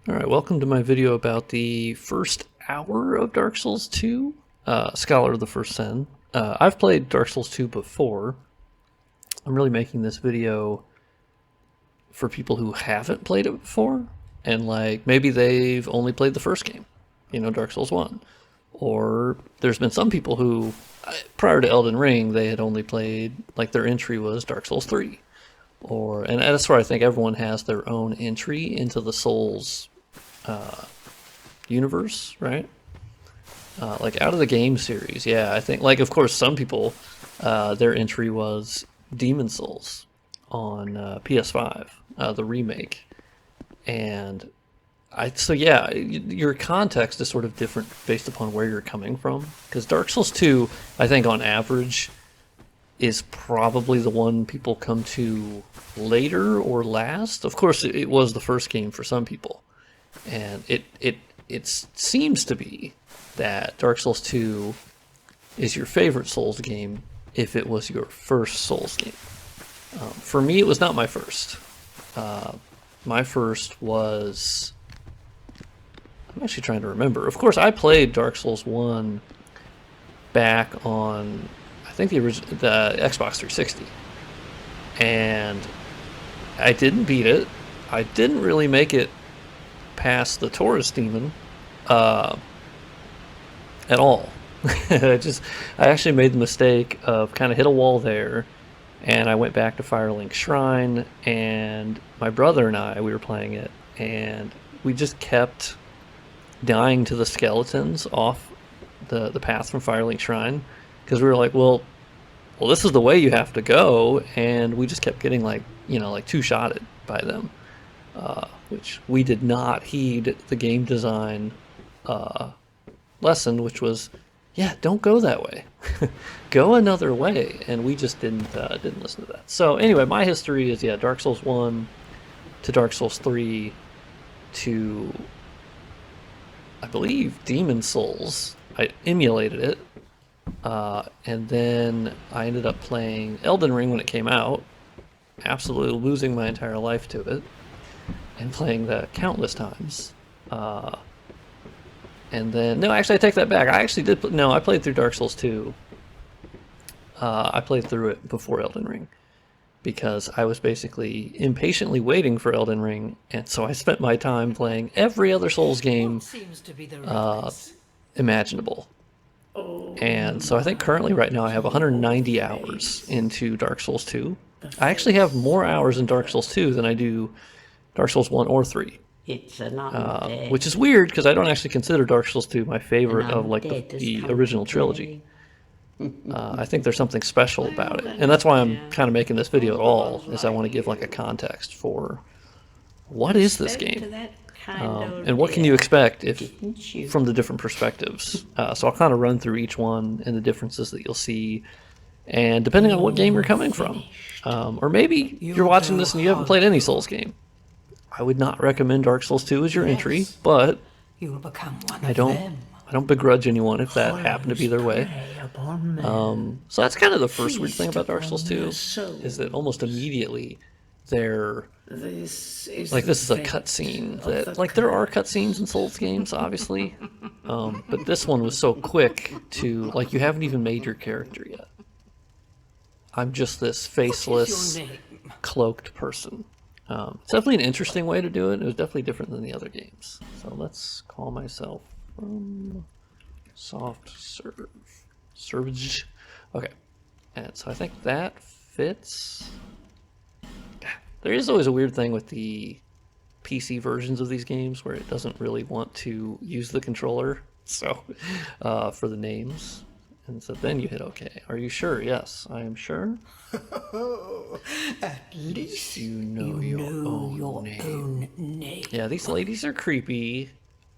Alright, welcome to my video about the first hour of Dark Souls 2, Scholar of the First Sin. I've played Dark Souls 2 before. I'm really making this video for people who haven't played it before, and like maybe they've only played the first game, you know, Dark Souls 1. Or there's been some people who, prior to Elden Ring, they had only played, like their entry was Dark Souls 3. And that's where I think everyone has their own entry into the Souls universe, right? Like out of the game series, yeah, I think, like, of course, some people, their entry was Demon Souls on PS5, the remake. And so yeah, your context is sort of different based upon where you're coming from. Because Dark Souls 2, I think on average, is probably the one people come to later or last. Of course, it was the first game for some people. And it seems to be that Dark Souls 2 is your favorite Souls game if it was your first Souls game. For me, it was not my first. My first was... I'm actually trying to remember. Of course, I played Dark Souls 1 back on, I think, the Xbox 360. And I didn't beat it. I didn't really make it past the Taurus demon at all. I actually made the mistake of kind of hit a wall there, and I went back to Firelink Shrine, and my brother and I, we were playing it, and we just kept dying to the skeletons off the path from Firelink Shrine, because we were like, well, this is the way you have to go, and we just kept getting, like, you know, like two-shotted by them. Which we did not heed the game design lesson, which was, yeah, don't go that way. Go another way. And we just didn't listen to that. So anyway, my history is, yeah, Dark Souls 1 to Dark Souls 3 to, I believe, Demon Souls. I emulated it. And then I ended up playing Elden Ring when it came out, absolutely losing my entire life to it, and playing that countless times. And then, no, actually, I take that back. I actually did, no, I played through Dark Souls 2. I played through it before Elden Ring, because I was basically impatiently waiting for Elden Ring, and so I spent my time playing every other Souls game imaginable. And so I think currently right now I have 190 hours into Dark Souls 2. I actually have more hours in Dark Souls 2 than I do Dark Souls 1 or 3. Which is weird, because I don't actually consider Dark Souls 2 my favorite of, like, the original trilogy. I think there's something special about it. And that's why I'm kind of making this video at all, is I want to give, like, a context for what is this game? And what can you expect from the different perspectives? So I'll kind of run through each one and the differences that you'll see, and depending on what game you're coming from. Or maybe you're watching this and you haven't played any Souls game. I would not recommend Dark Souls 2 as your entry, but I don't begrudge anyone if that happened to be their way. So that's kind of the first weird thing about Dark Souls 2, is that almost immediately this is a cutscene. That, like, there are cutscenes in Souls games, obviously, but this one was so quick to, like, you haven't even made your character yet. I'm just this faceless, cloaked person. It's definitely an interesting way to do it. It was definitely different than the other games. So let's call myself from soft servage. Okay, and so I think that fits. There is always a weird thing with the PC versions of these games where it doesn't really want to use the controller, so for the names. And so then you hit OK. Are you sure? Yes, I am sure. At least you know your own name. Yeah, these ladies are creepy,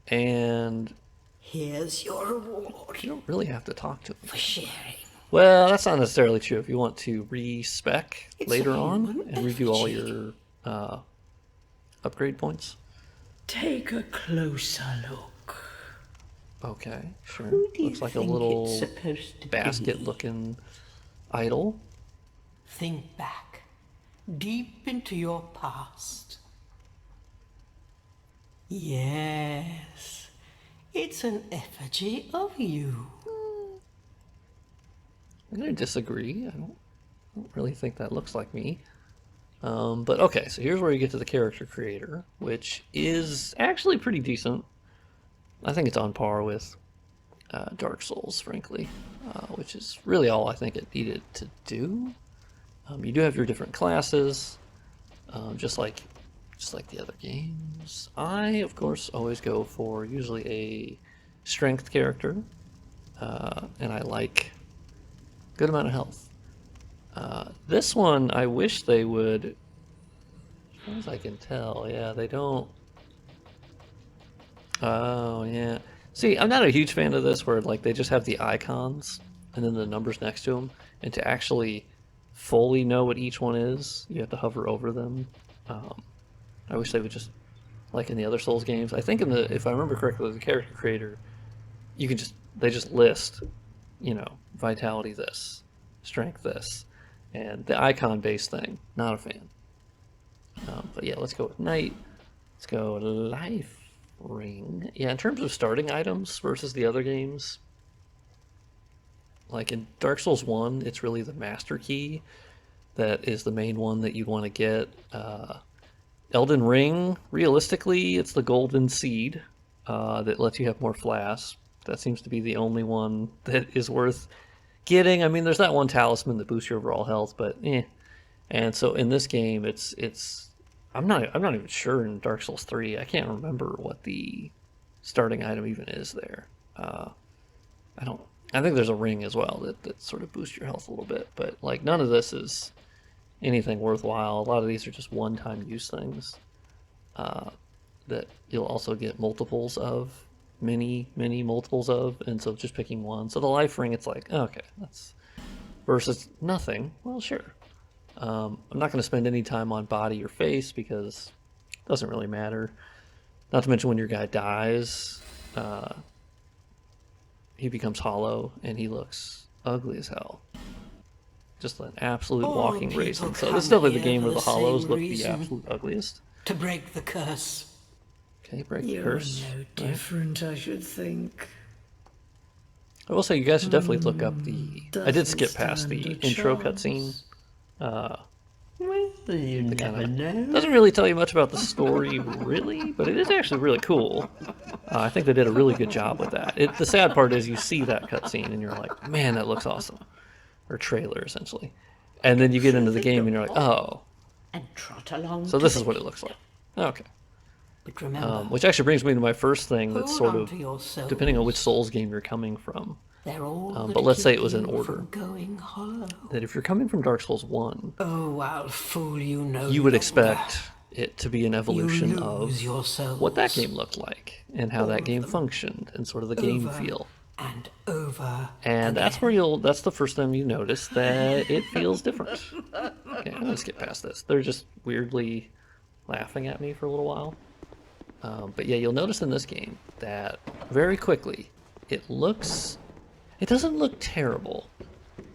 and here's your reward. You don't really have to talk to them for sharing. Well, that's not necessarily true. If you want to respec later on and redo all your upgrade points. Take a closer look. Okay, sure. Looks like a little basket-looking idol. Think back, deep into your past. Yes, it's an effigy of you. I'm gonna disagree. I don't really think that looks like me. But okay, so here's where you get to the character creator, which is actually pretty decent. I think it's on par with Dark Souls, frankly, which is really all I think it needed to do. You do have your different classes, just like the other games. I, of course, always go for usually a strength character, and I like a good amount of health. This one, I wish they would, as far as I can tell, yeah, they don't. Oh, yeah. See, I'm not a huge fan of this where like they just have the icons and then the numbers next to them, and to actually fully know what each one is, you have to hover over them. I wish they would just, like in the other Souls games. I think in the, if I remember correctly, the character creator, you can just, they just list, you know, vitality this, strength this, and the icon based thing. Not a fan. But yeah, let's go with knight. Let's go life ring. Yeah, in terms of starting items versus the other games, like in Dark Souls 1, it's really the master key that is the main one that you want to get. Elden Ring, realistically, it's the golden seed that lets you have more flasks. That seems to be the only one that is worth getting. I mean, there's that one talisman that boosts your overall health, but eh. And so in this game, it's I'm not even sure in Dark Souls 3. I can't remember what the starting item even is there. I don't. I think there's a ring as well that sort of boosts your health a little bit, but like none of this is anything worthwhile. A lot of these are just one-time use things that you'll also get multiples of, many multiples of, and so just picking one. So the life ring, it's like, okay, that's versus nothing. Well, sure. I'm not going to spend any time on body or face because it doesn't really matter. Not to mention when your guy dies, he becomes hollow and he looks ugly as hell. Just an absolute All walking people raisin. So come this is definitely the here game for where the the hollows same look the reason. absolute ugliest. To break the curse. Okay, break the You're curse. no Right. different, I should think. I will say you guys should definitely look up the. I did skip past the Doesn't stand a intro chance. cutscene. Well, you never know. Doesn't really tell you much about the story, really, but it is actually really cool. I think they did a really good job with that. The sad part is you see that cutscene and you're like, man, that looks awesome. Or trailer, essentially. And then you get into the game and you're like, oh, And trot along. so to this the is what it gate. looks like. Okay. But remember, Which actually brings me to my first thing that's hold sort on of, to your souls. depending on which Souls game you're coming from, They're all but gonna let's say keep it was in you order. from going hollow. that if you're coming from Dark Souls 1, Oh, I'll fool you no you would longer. expect it to be an evolution You of lose your souls what that game looked like and how All that of game them. functioned and sort of the game Over feel. and over. And that's where that's the first time you notice that it feels different. Okay, I'm gonna skip past this. They're just weirdly laughing at me for a little while. But yeah, you'll notice in this game that very quickly it doesn't look terrible,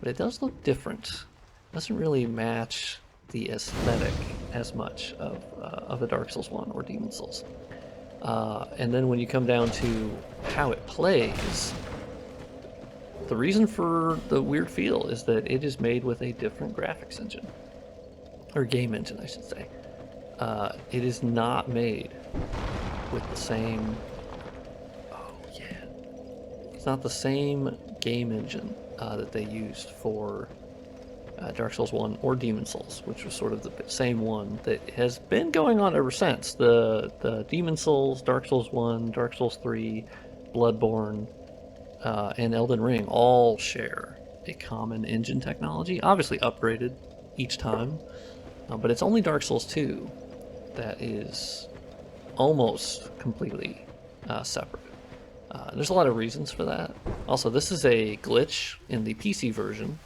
but it does look different. It doesn't really match the aesthetic as much of a Dark Souls 1 or Demon Souls. And then when you come down to how it plays, the reason for the weird feel is that it is made with a different graphics engine. Or game engine, I should say. It is not made with the same... Oh, yeah. It's not the same game engine that they used for Dark Souls 1 or Demon Souls, which was sort of the same one that has been going on ever since. The Demon Souls, Dark Souls 1, Dark Souls 3, Bloodborne, and Elden Ring all share a common engine technology, obviously upgraded each time, but it's only Dark Souls 2 that is almost completely separate. There's a lot of reasons for that. Also, this is a glitch in the PC version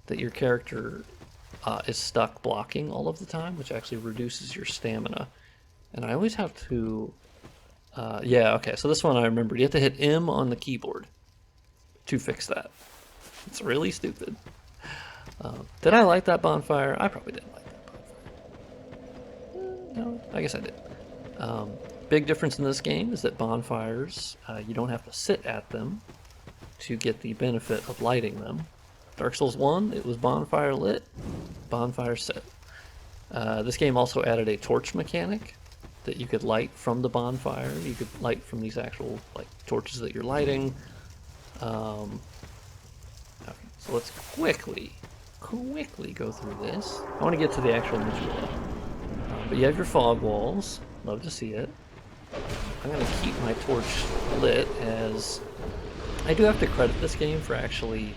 that your character is stuck blocking all of the time, which actually reduces your stamina. And I always have to... yeah, okay, so this one I remembered. You have to hit M on the keyboard to fix that. It's really stupid. Did I like that bonfire? I probably didn't like that bonfire. No, I guess I did. But big difference in this game is that bonfires, you don't have to sit at them to get the benefit of lighting them. Dark Souls 1, it was bonfire lit, bonfire set. This game also added a torch mechanic that you could light from the bonfire. You could light from these actual like torches that you're lighting. Okay, so let's quickly go through this. I want to get to the actual Majula. But you have your fog walls. Love to see it. I'm going to keep my torch lit, as I do have to credit this game for actually,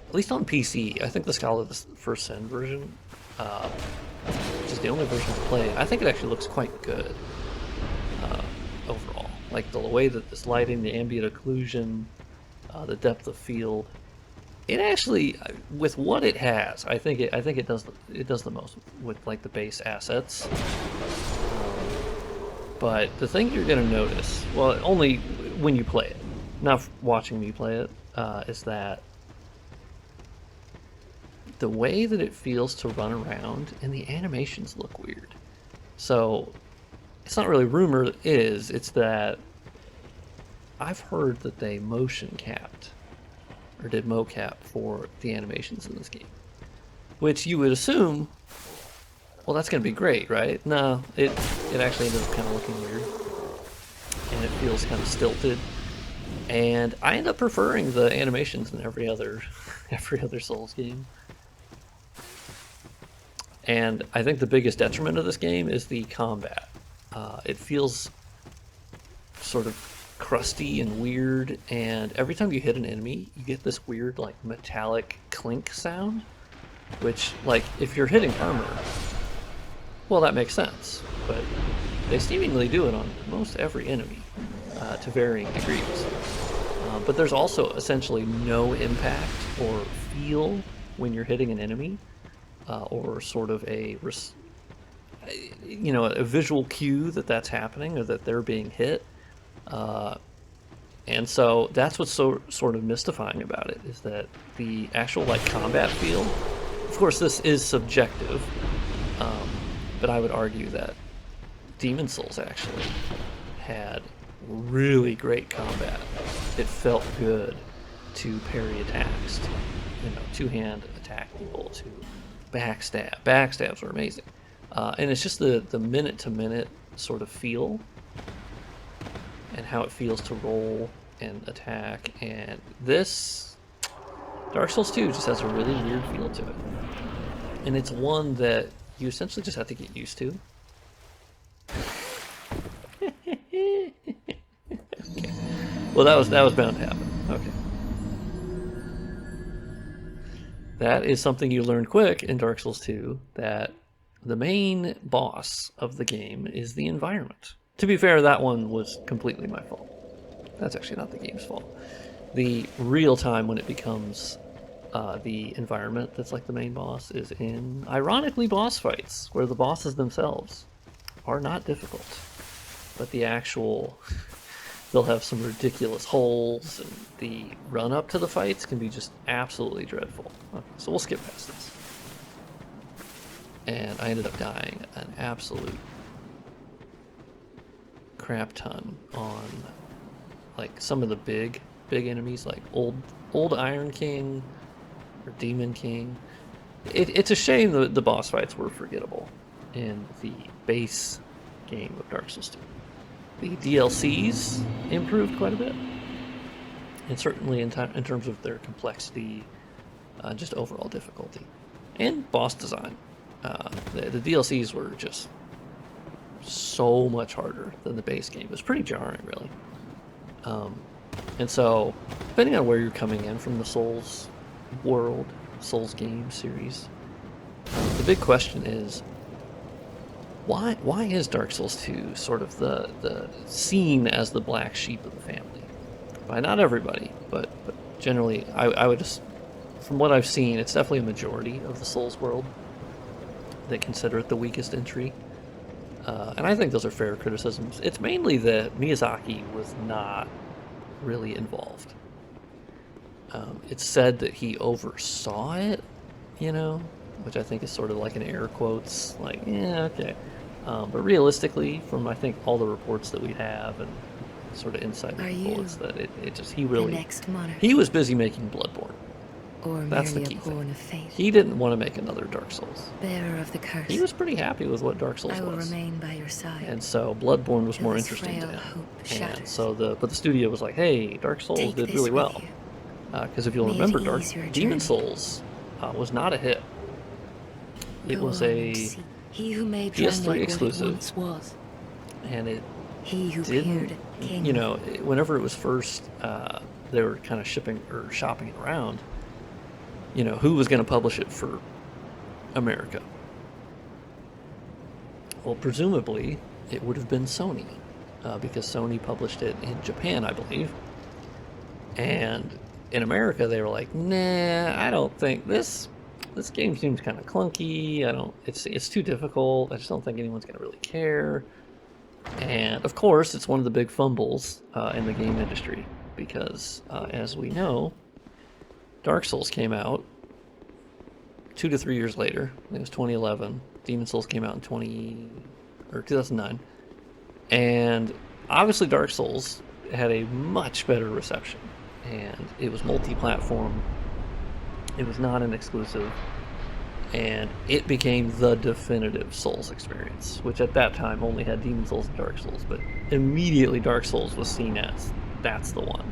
at least on PC, I think the Scholar of the First Sin version, which is the only version to play, I think it actually looks quite good overall. Like the way that this lighting, the ambient occlusion, the depth of field, it actually, with what it has, I think it does the most with like the base assets. But the thing you're going to notice, well, only when you play it, not watching me play it, is that the way that it feels to run around and the animations look weird. So it's not really rumor, it's that I've heard that they motion capped or did mocap for the animations in this game, which you would assume, well, that's going to be great, right? No, it actually ended up kind of looking weird, and it feels kind of stilted. And I end up preferring the animations in every other Souls game. And I think the biggest detriment of this game is the combat. It feels sort of crusty and weird, and every time you hit an enemy, you get this weird, like, metallic clink sound, which, like, if you're hitting armor, well, that makes sense, but they seemingly do it on most every enemy, to varying degrees. But there's also essentially no impact or feel when you're hitting an enemy, or sort of a visual cue that that's happening or that they're being hit. And so that's what's so sort of mystifying about it, is that the actual like combat feel, of course this is subjective, but I would argue that Demon Souls actually had really great combat. It felt good to parry attacks, to, two-hand attack people, to backstab. Backstabs were amazing. And it's just the minute-to-minute sort of feel and how it feels to roll and attack. And this Dark Souls 2 just has a really weird feel to it. And it's one that you essentially just have to get used to. Okay. Well, that was bound to happen. Okay. That is something you learn quick in Dark Souls 2, that the main boss of the game is the environment. To be fair, that one was completely my fault. That's actually not the game's fault. The real time when it becomes the environment that's like the main boss is in, ironically, boss fights, where the bosses themselves are not difficult. But the actual, they'll have some ridiculous holes, and the run up to the fights can be just absolutely dreadful. Okay, so we'll skip past this. And I ended up dying an absolute crap ton on like some of the big enemies, like old Iron King or Demon King. It's a shame the boss fights were forgettable in the base game of Dark Souls 2. The DLCs improved quite a bit, and certainly in terms of their complexity, just overall difficulty, and boss design. The DLCs were just so much harder than the base game. It was pretty jarring, really. And so, depending on where you're coming in from the Souls world, Souls game series, the big question is, why is Dark Souls 2 sort of the seen as the black sheep of the family? By not everybody, but generally, I would just, from what I've seen, it's definitely a majority of the Souls world that consider it the weakest entry. And I think those are fair criticisms. It's mainly that Miyazaki was not really involved. It's said that he oversaw it, which I think is sort of like an air quotes, like, yeah, okay. But realistically, from I think all the reports that we have and sort of insight Are people, you it's that it just the next monarch, he was busy making Bloodborne. or That's the merely a key pawn thing. of fate? He didn't want to make another Dark Souls. Bearer of the curse, He was pretty happy with what Dark Souls I will was. remain by your side. And so Bloodborne was till more this interesting to frail him. hope And shatters. so the studio was like, hey, Dark Souls Take did this really with well. you. Because if you'll May it remember, ease your Demon journey. Souls was not a hit. It Go was on a and see. He who made PS3 Drang like exclusive. what it once was. And it He who didn't, peered king. you know, whenever it was first, they were kind of shipping or shopping it around, you know, who was going to publish it for America? Well, presumably, it would have been Sony, because Sony published it in Japan, I believe. And in America, they were like, nah, I don't think this game seems kind of clunky. It's too difficult. I just don't think anyone's going to really care. And of course, it's one of the big fumbles in the game industry because, as we know, Dark Souls came out 2 to 3 years later. I think it was 2011. Demon Souls came out in 2009, and obviously Dark Souls had a much better reception, and it was multi-platform. It was not an exclusive. And it became the definitive Souls experience, which at that time only had Demon Souls and Dark Souls, but immediately Dark Souls was seen as that's the one.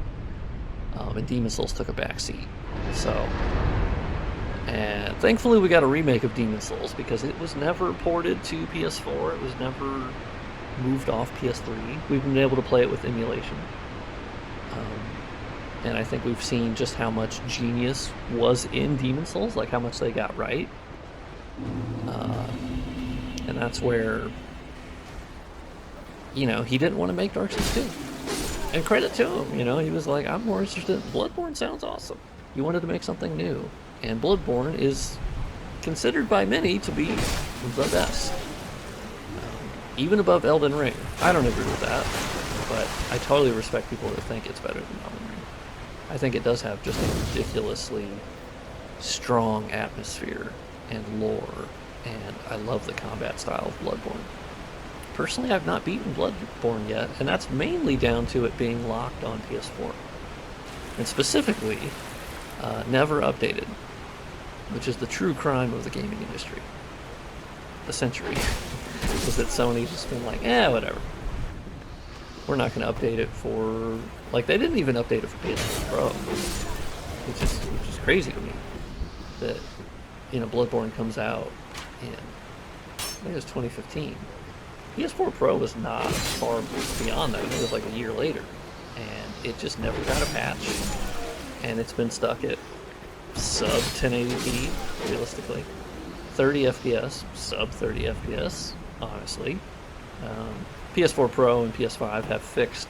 And Demon Souls took a backseat. So, and thankfully we got a remake of Demon Souls because it was never ported to PS4, it was never moved off PS3. We've been able to play it with emulation. And I think we've seen just how much genius was in Demon Souls, like how much they got right. And that's where, you know, he didn't want to make Dark Souls 2. And credit to him, you know, he was like, I'm more interested. Bloodborne sounds awesome. He wanted to make something new. And Bloodborne is considered by many to be the best. Even above Elden Ring. I don't agree with that, but I totally respect people that think it's better than Elden Ring. I think it does have just a ridiculously strong atmosphere and lore, and I love the combat style of Bloodborne. Personally, I've not beaten Bloodborne yet, and that's mainly down to it being locked on PS4. And specifically, never updated, which is the true crime of the gaming industry. The century. Was that Sony's just been like, whatever. We're not going to update it for... Like, they didn't even update it for PS4 Pro, which is crazy to me. That, you know, Bloodborne comes out in, I think it was 2015. PS4 Pro was not far beyond that. It was like a year later. And it just never got a patch. And it's been stuck at sub 1080p, realistically. 30 FPS, sub 30 FPS, honestly. PS4 Pro and PS5 have fixed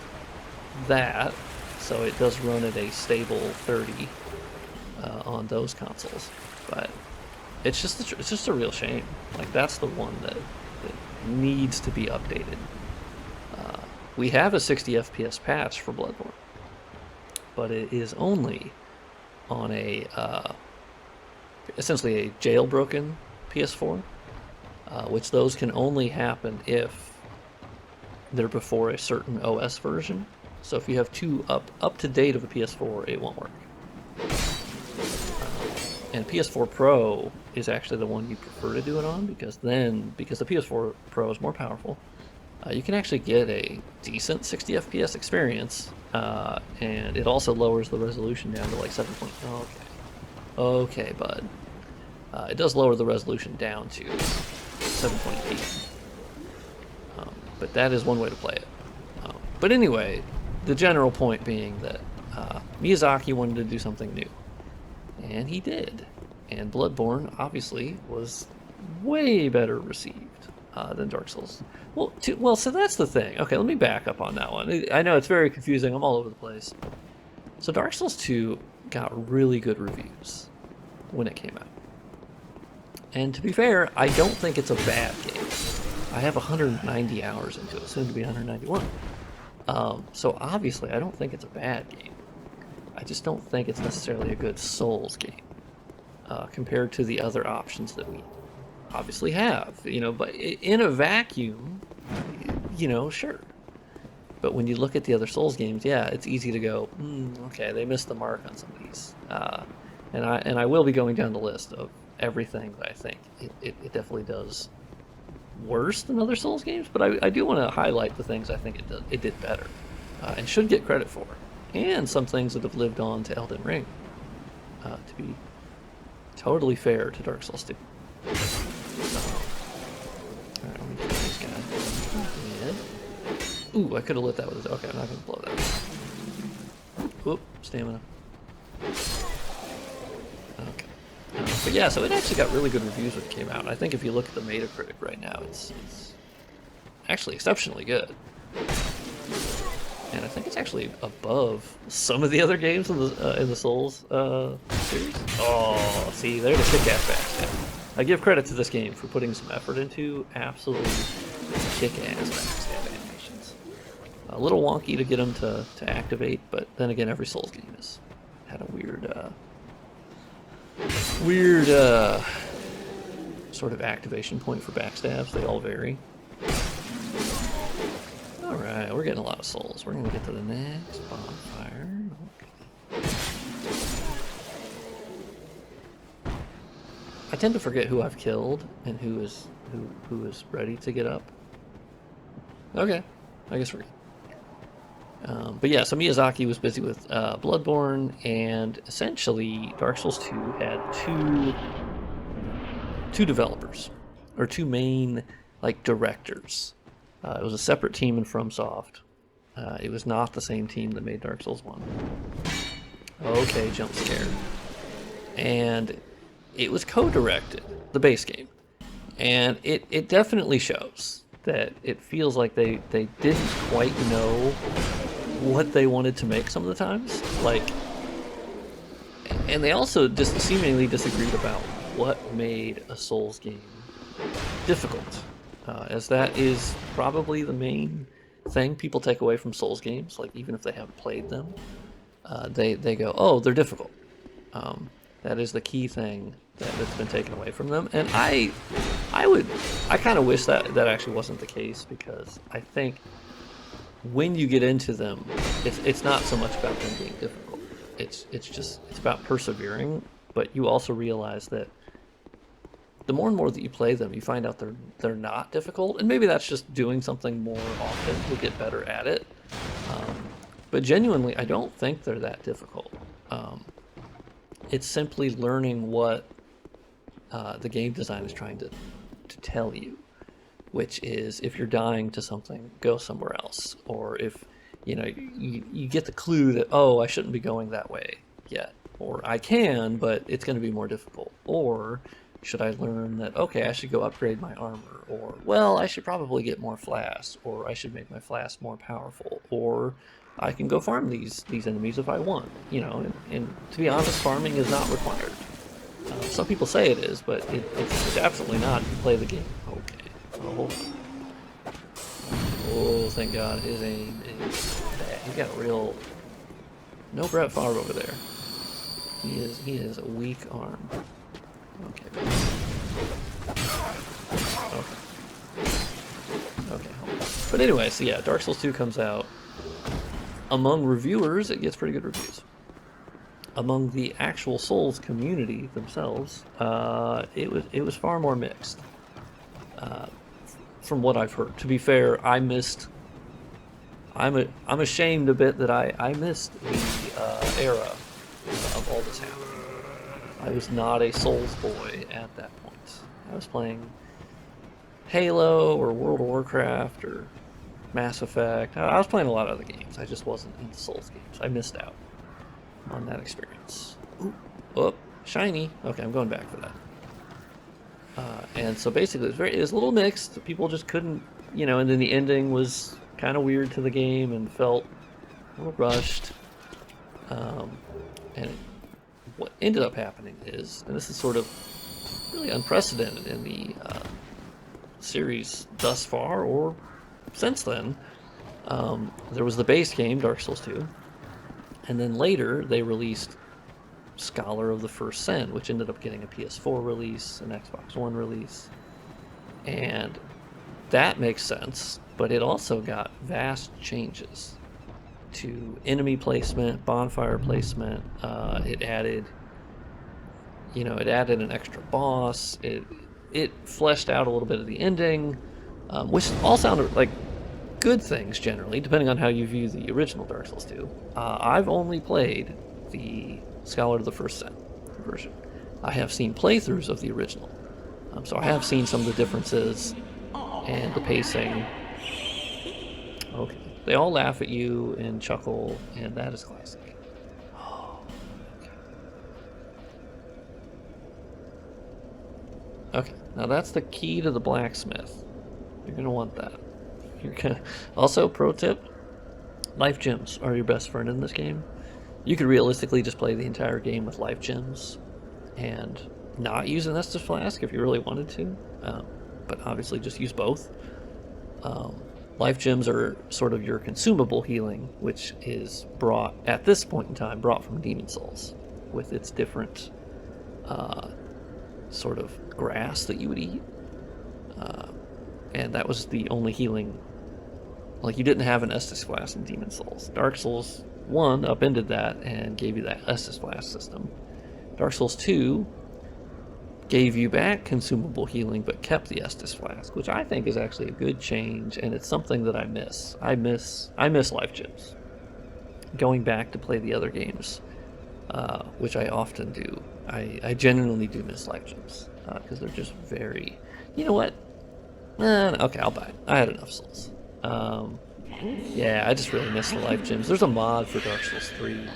that, so it does run at a stable 30 on those consoles. But it's just a real shame. Like, that's the one that needs to be updated. We have a 60 FPS patch for Bloodborne, but it is only on a essentially a jailbroken PS4, which those can only happen if they're before a certain OS version. So if you have two up to date of a PS4, it won't work. And PS4 Pro is actually the one you prefer to do it on, because the PS4 Pro is more powerful, you can actually get a decent 60 FPS experience, and it also lowers the resolution down to like 7. Okay, bud. It does lower the resolution down to 7.8. But that is one way to play it. But anyway, the general point being that Miyazaki wanted to do something new. And he did. And Bloodborne, obviously, was way better received than Dark Souls. Well, so that's the thing. Okay, let me back up on that one. I know it's very confusing. I'm all over the place. So Dark Souls 2 got really good reviews when it came out. And to be fair, I don't think it's a bad game. I have 190 hours into it, soon to be 191. So obviously, I don't think it's a bad game. I just don't think it's necessarily a good Souls game compared to the other options that we obviously have, but in a vacuum, sure. But when you look at the other Souls games, yeah, it's easy to go, okay, they missed the mark on some of these. And I will be going down the list of everything that I think it definitely does worse than other Souls games, but I do want to highlight the things I think it did better, and should get credit for, and some things that have lived on to Elden Ring, to be totally fair to Dark Souls 2. Alright, let me kill this guy. Yeah. Ooh, I could have lit that with it. Okay, I'm not going to blow that. Whoop, stamina. Okay. But yeah, so it actually got really good reviews when it came out. And I think if you look at the Metacritic right now, it's actually exceptionally good. And I think it's actually above some of the other games in the Souls series. Oh, see, they're the kick-ass backstab. I give credit to this game for putting some effort into absolutely kick-ass backstab animations. A little wonky to get them to activate, but then again, every Souls game has had a weird sort of activation point for backstabs. They all vary. Alright, we're getting a lot of souls. We're gonna get to the next bonfire. Okay. I tend to forget who I've killed and who is ready to get up. Okay, I guess we're good. But yeah, so Miyazaki was busy with Bloodborne, and essentially Dark Souls 2 had two developers, or two main directors. It was a separate team in FromSoft. It was not the same team that made Dark Souls 1. Okay, jump scare. And it was co-directed, the base game. And it definitely shows that it feels like they didn't quite know what they wanted to make some of the times. And they also just seemingly disagreed about what made a Souls game difficult. As that is probably the main thing people take away from Souls games, even if they haven't played them. They go, oh, they're difficult. That is the key thing that's been taken away from them. And I kind of wish that actually wasn't the case, because I think when you get into them, it's not so much about them being difficult. It's about persevering, but you also realize that the more and more that you play them, you find out they're not difficult, and maybe that's just doing something more often to get better at it. But genuinely, I don't think they're that difficult. It's simply learning what the game design is trying to tell you, which is if you're dying to something, go somewhere else, or if you get the clue that, oh, I shouldn't be going that way yet, or I can, but it's going to be more difficult, or should I learn that, okay, I should go upgrade my armor, or, well, I should probably get more flasks, or I should make my flasks more powerful, or I can go farm these enemies if I want, and to be honest, farming is not required. Some people say it is, but it's absolutely not if you play the game. Okay, oh, hold on. Oh, thank God, his aim is bad. He's got real... No Brett Favre over there. He is a weak arm. Okay. Okay, hold on. But anyway, so yeah, Dark Souls 2 comes out. Among reviewers, it gets pretty good reviews. Among the actual Souls community themselves, it was far more mixed. From what I've heard. To be fair, I'm ashamed a bit that I missed the era of all this happening. I was not a Souls boy at that point. I was playing Halo or World of Warcraft or Mass Effect. I was playing a lot of other games. I just wasn't into Souls games. I missed out on that experience. Ooh, oh, shiny. Okay, I'm going back for that. And so basically, it was a little mixed. People just couldn't, and then the ending was kind of weird to the game and felt a little rushed. And what ended up happening is, and this is sort of really unprecedented in the series thus far, or since then, there was the base game, Dark Souls 2, and then later they released Scholar of the First Sin, which ended up getting a PS4 release, an Xbox One release. And that makes sense, but it also got vast changes to enemy placement, bonfire placement. It added, it added an extra boss. It fleshed out a little bit of the ending, which all sounded like good things generally, depending on how you view the original Dark Souls 2. I've only played the Scholar of the First Sin version. I have seen playthroughs of the original, so I have seen some of the differences and the pacing. Okay, they all laugh at you and chuckle, and that is classic. Okay, now that's the key to the blacksmith. You're gonna want that. You're gonna... Also, pro tip: life gems are your best friend in this game. You could realistically just play the entire game with life gems and not use an Estus Flask if you really wanted to, but obviously just use both. Life gems are sort of your consumable healing, which is brought, at this point in time, brought from Demon Souls, with its different sort of grass that you would eat. And that was the only healing. Like, you didn't have an Estus Flask in Demon Souls. Dark Souls 1 upended that and gave you that Estus Flask system. Dark Souls 2 gave you back consumable healing but kept the Estus Flask, which I think is actually a good change, and it's something that I miss. I miss life gems. Going back to play the other games, which I often do, I genuinely do miss life gems, because they're just very... You know what? Okay, I'll buy it. I had enough souls. Yeah, I just really miss the life gems. There's a mod for Dark Souls 3.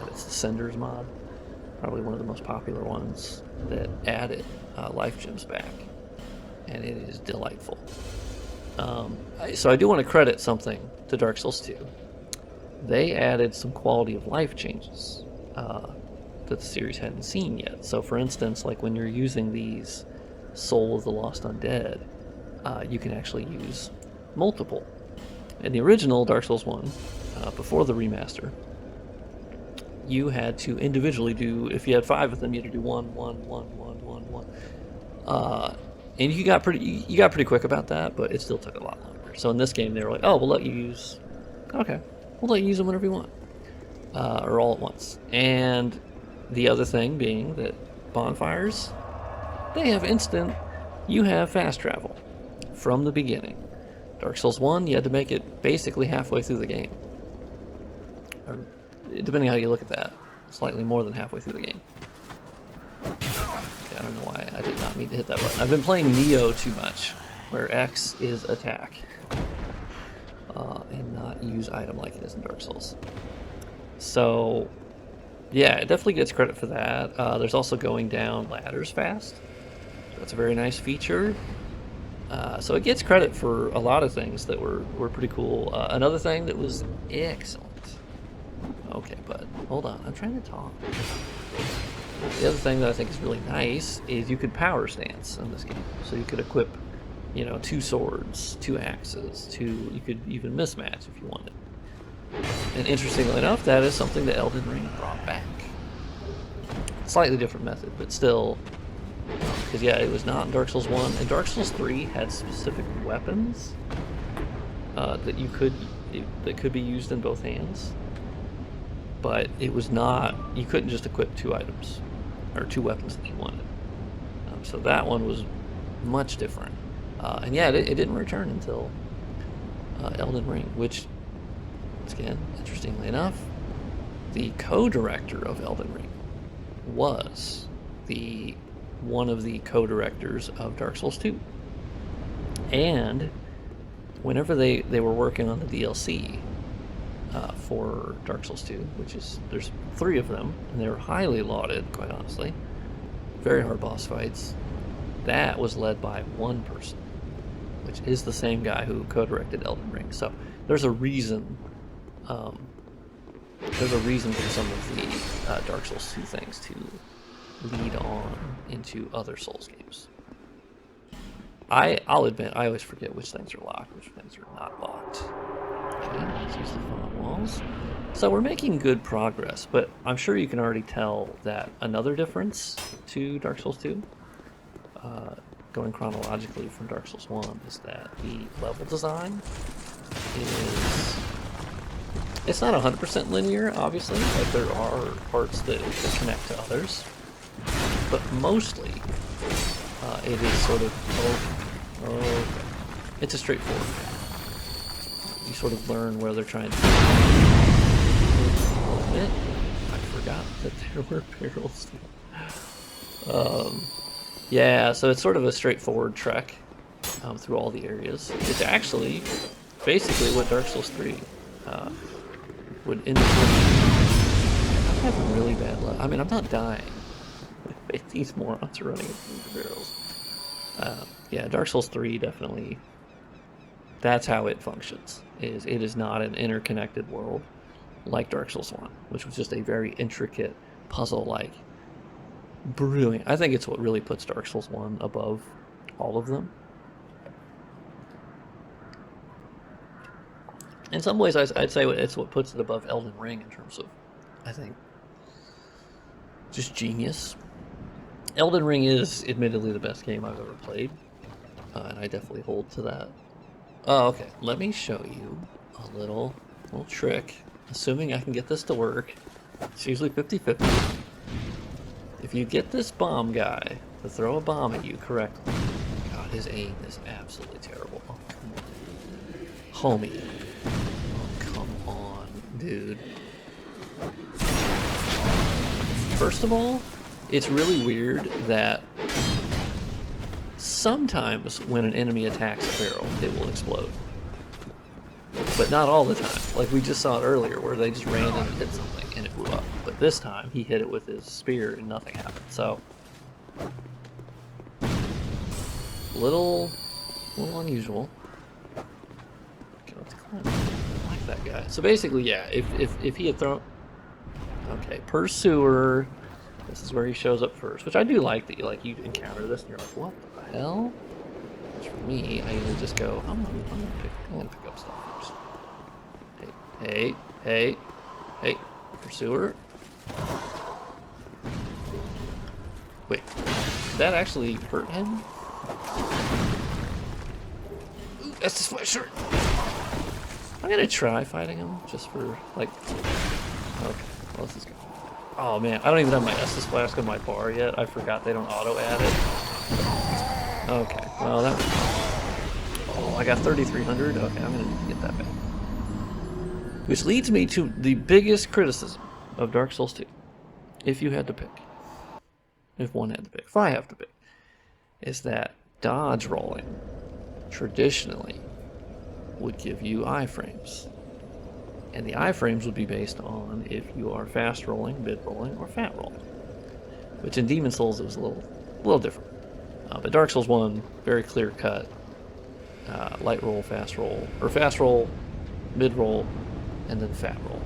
It's the Cinders mod. Probably one of the most popular ones that added life gems back. And it is delightful. So I do want to credit something to Dark Souls 2. They added some quality of life changes that the series hadn't seen yet. So for instance, like when you're using these Soul of the Lost Undead, you can actually use multiple. In the original Dark Souls 1, before the remaster, you had to individually do, if you had 5 of them, you had to do 1, 1, 1, 1, 1, 1. And you got pretty quick about that, but it still took a lot longer. So in this game, they were like, oh, we'll let you use, okay, we'll let you use them whenever you want, or all at once. And the other thing being that bonfires, they have instant, you have fast travel from the beginning. Dark Souls 1, you had to make it basically halfway through the game. Or, depending on how you look at that, slightly more than halfway through the game. Okay, I don't know why I did not mean to hit that button. I've been playing Neo too much, where X is attack, and not use item like it is in Dark Souls. So, yeah, it definitely gets credit for that. There's also going down ladders fast. That's a very nice feature. So it gets credit for a lot of things that were pretty cool. Another thing that was excellent. Okay, but hold on, I'm trying to talk. The other thing that I think is really nice is you could power stance in this game. So you could equip, 2 swords, 2 axes, you could even mismatch if you wanted. And interestingly enough, that is something that Elden Ring brought back. Slightly different method, but still... Because, yeah, it was not in Dark Souls 1. And Dark Souls 3 had specific weapons that could be used in both hands. But it was not... You couldn't just equip 2 items. Or 2 weapons that you wanted. So that one was much different. And, yeah, it didn't return until Elden Ring. Which, again, interestingly enough, the co-director of Elden Ring was one of the co-directors of Dark Souls 2. And whenever they were working on the DLC for Dark Souls 2, there's 3 of them, and they were highly lauded, quite honestly. Very hard boss fights. That was led by one person, which is the same guy who co-directed Elden Ring. So there's a reason. There's a reason for some of the Dark Souls 2 things to lead on into other Souls games. I'll admit, I always forget which things are locked, which things are not locked. Okay, let's use the font walls. So we're making good progress, but I'm sure you can already tell that another difference to Dark Souls 2 going chronologically from Dark Souls 1, is that the level design is... It's not 100% linear, obviously. Like, there are parts that connect to others. But mostly, it is sort of... okay. It's a straightforward thing. You sort of learn where they're trying to... I forgot that there were barrels. Yeah, so it's sort of a straightforward trek through all the areas. It's actually basically what Dark Souls 3 would indicate. I'm having really bad luck. I mean, I'm not dying. These morons are running into the barrels. Yeah, Dark Souls 3 definitely... That's how it functions. It is not an interconnected world like Dark Souls 1, which was just a very intricate puzzle-like. Brilliant. I think it's what really puts Dark Souls 1 above all of them. In some ways, I'd say it's what puts it above Elden Ring in terms of, I think, just genius. Elden Ring is admittedly the best game I've ever played, and I definitely hold to that. Oh, okay. Let me show you a little trick. Assuming I can get this to work. It's usually 50-50. If you get this bomb guy to throw a bomb at you correctly... God, his aim is absolutely terrible. Oh, come on. Homie. Oh, come on, dude. First of all, it's really weird that sometimes when an enemy attacks a barrel, it will explode. But not all the time. Like we just saw it earlier where they just ran and hit something and it blew up. But this time he hit it with his spear and nothing happened. So little unusual. Okay, let's climb. I like that guy. So basically, yeah, if he had thrown... Okay, Pursuer. This is where he shows up first, which I do like that you encounter this and you're like, what the hell? Which for me, I usually just go, I'm gonna pick up stuff first. Hey, Pursuer. Wait, did that actually hurt him? Ooh, that's just my shirt. I'm gonna try fighting him just for like. Okay, well, this is good. Oh man, I don't even have my Estus Flask on my bar yet. I forgot they don't auto add it. Okay, well that. Oh, I got 3,300. Okay, I'm gonna get that back. Which leads me to the biggest criticism of Dark Souls 2. If you had to pick. If one had to pick. If I have to pick. Is that dodge rolling traditionally would give you iframes. And the iframes would be based on if you are fast rolling, mid rolling, or fat rolling. Which in Demon Souls it was a little different. But Dark Souls 1, very clear cut. Light roll, fast roll, or fast roll, mid roll, and then fat roll.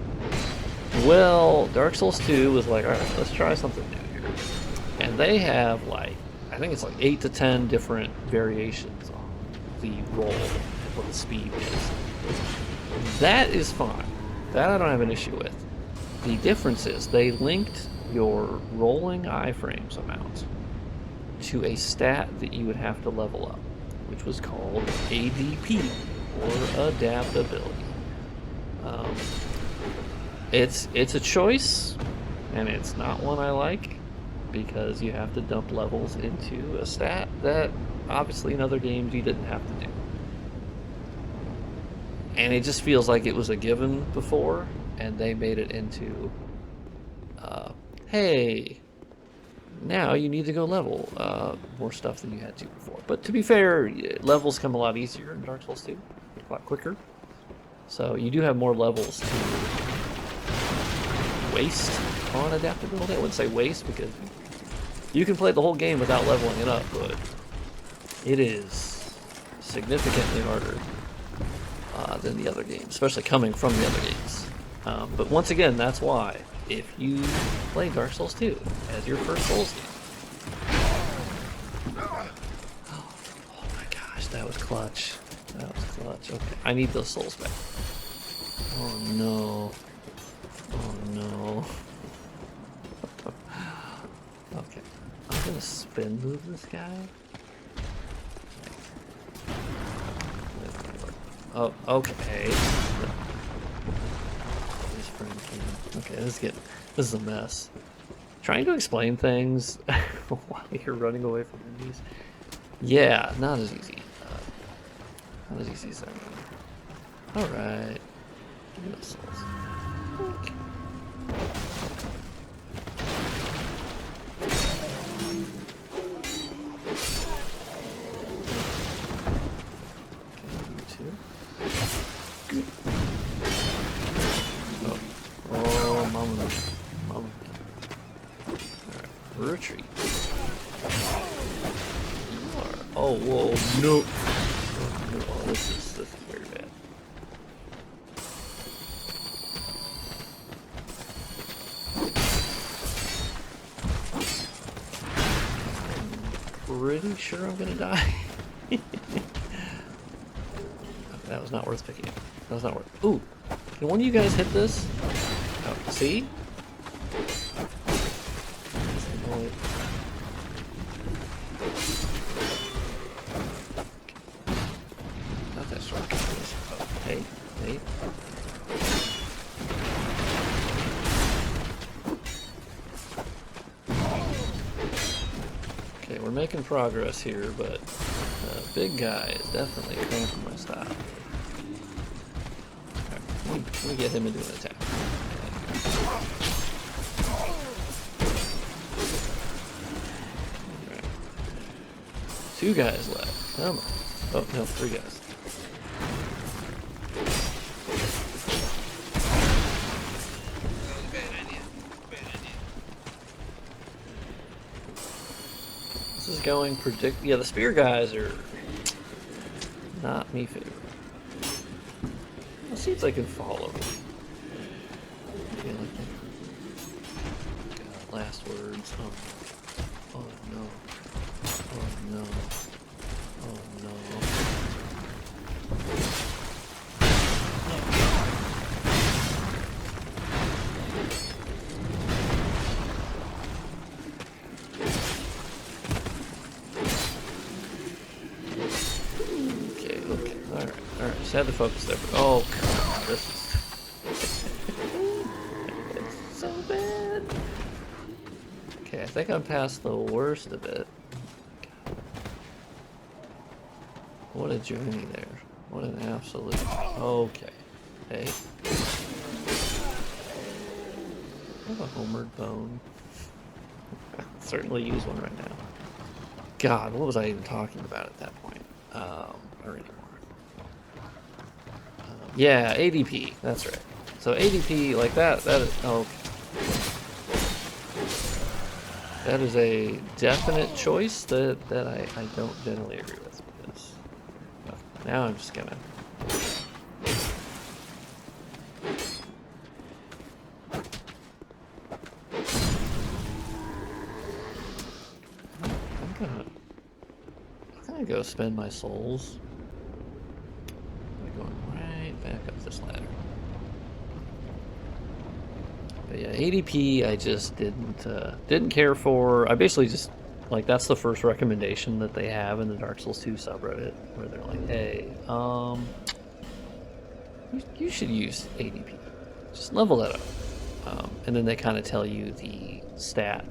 Well, Dark Souls 2 was like, alright, let's try something new here. And they have like, I think it's like 8 to 10 different variations on the roll and what the speed is. That is fine. That I don't have an issue with. The difference is they linked your rolling iframes amount to a stat that you would have to level up, which was called ADP, or adaptability. It's a choice, and it's not one I like, because you have to dump levels into a stat that obviously in other games you didn't have to do. And it just feels like it was a given before, and they made it into, hey, now you need to go level more stuff than you had to before. But to be fair, levels come a lot easier in Dark Souls 2, a lot quicker. So you do have more levels to waste on adaptability. I wouldn't say waste, because you can play the whole game without leveling it up, but it is significantly harder than the other games, especially coming from the other games. But once again, that's why, if you play Dark Souls 2 as your first Souls game... Oh my gosh, that was clutch. That was clutch. Okay, I need those souls back. Oh no. Oh no. Okay, I'm gonna spin move this guy. Oh, okay. His friend came. Okay, this is a mess. Trying to explain things while you're running away from enemies. Yeah, not as easy. Not as easy as that. Alright. Missiles. Okay. Oh, mama. Alright, retreat. Oh, whoa, no. Oh, no. This is very bad. I'm pretty sure I'm gonna die. That was not worth picking up. That was not worth. Ooh, can one of you guys hit this? Oh, see? Not that strong. Oh, hey, hey. Okay, we're making progress here, but big guy is definitely cramping my style. Let me get him into an attack. Right. 2 guys left. Come on. Oh, no, 3 guys. This is going yeah, the spear guys are not me favorite. Let's see if they can follow me. Okay, last words. Oh no. Oh no. Oh no. Okay. Alright. Just had to focus there. Oh, come on. This is it's so bad. Okay, I think I'm past the worst of it. What a journey there. What an absolute... Okay. Hey. I have a homered bone. I'll certainly use one right now. God, what was I even talking about at that point? Or anymore. Yeah, ADP. That's right. So ADP, like that is... Okay. That is a definite choice that I don't generally agree with. Because now I'm just gonna... I'm gonna go spend my souls by going right back up this ladder. But yeah, ADP I just didn't care for. I basically just like that's the first recommendation that they have in the Dark Souls 2 subreddit, where they're like, hey, you should use ADP. Just level that up. And then they kind of tell you the stat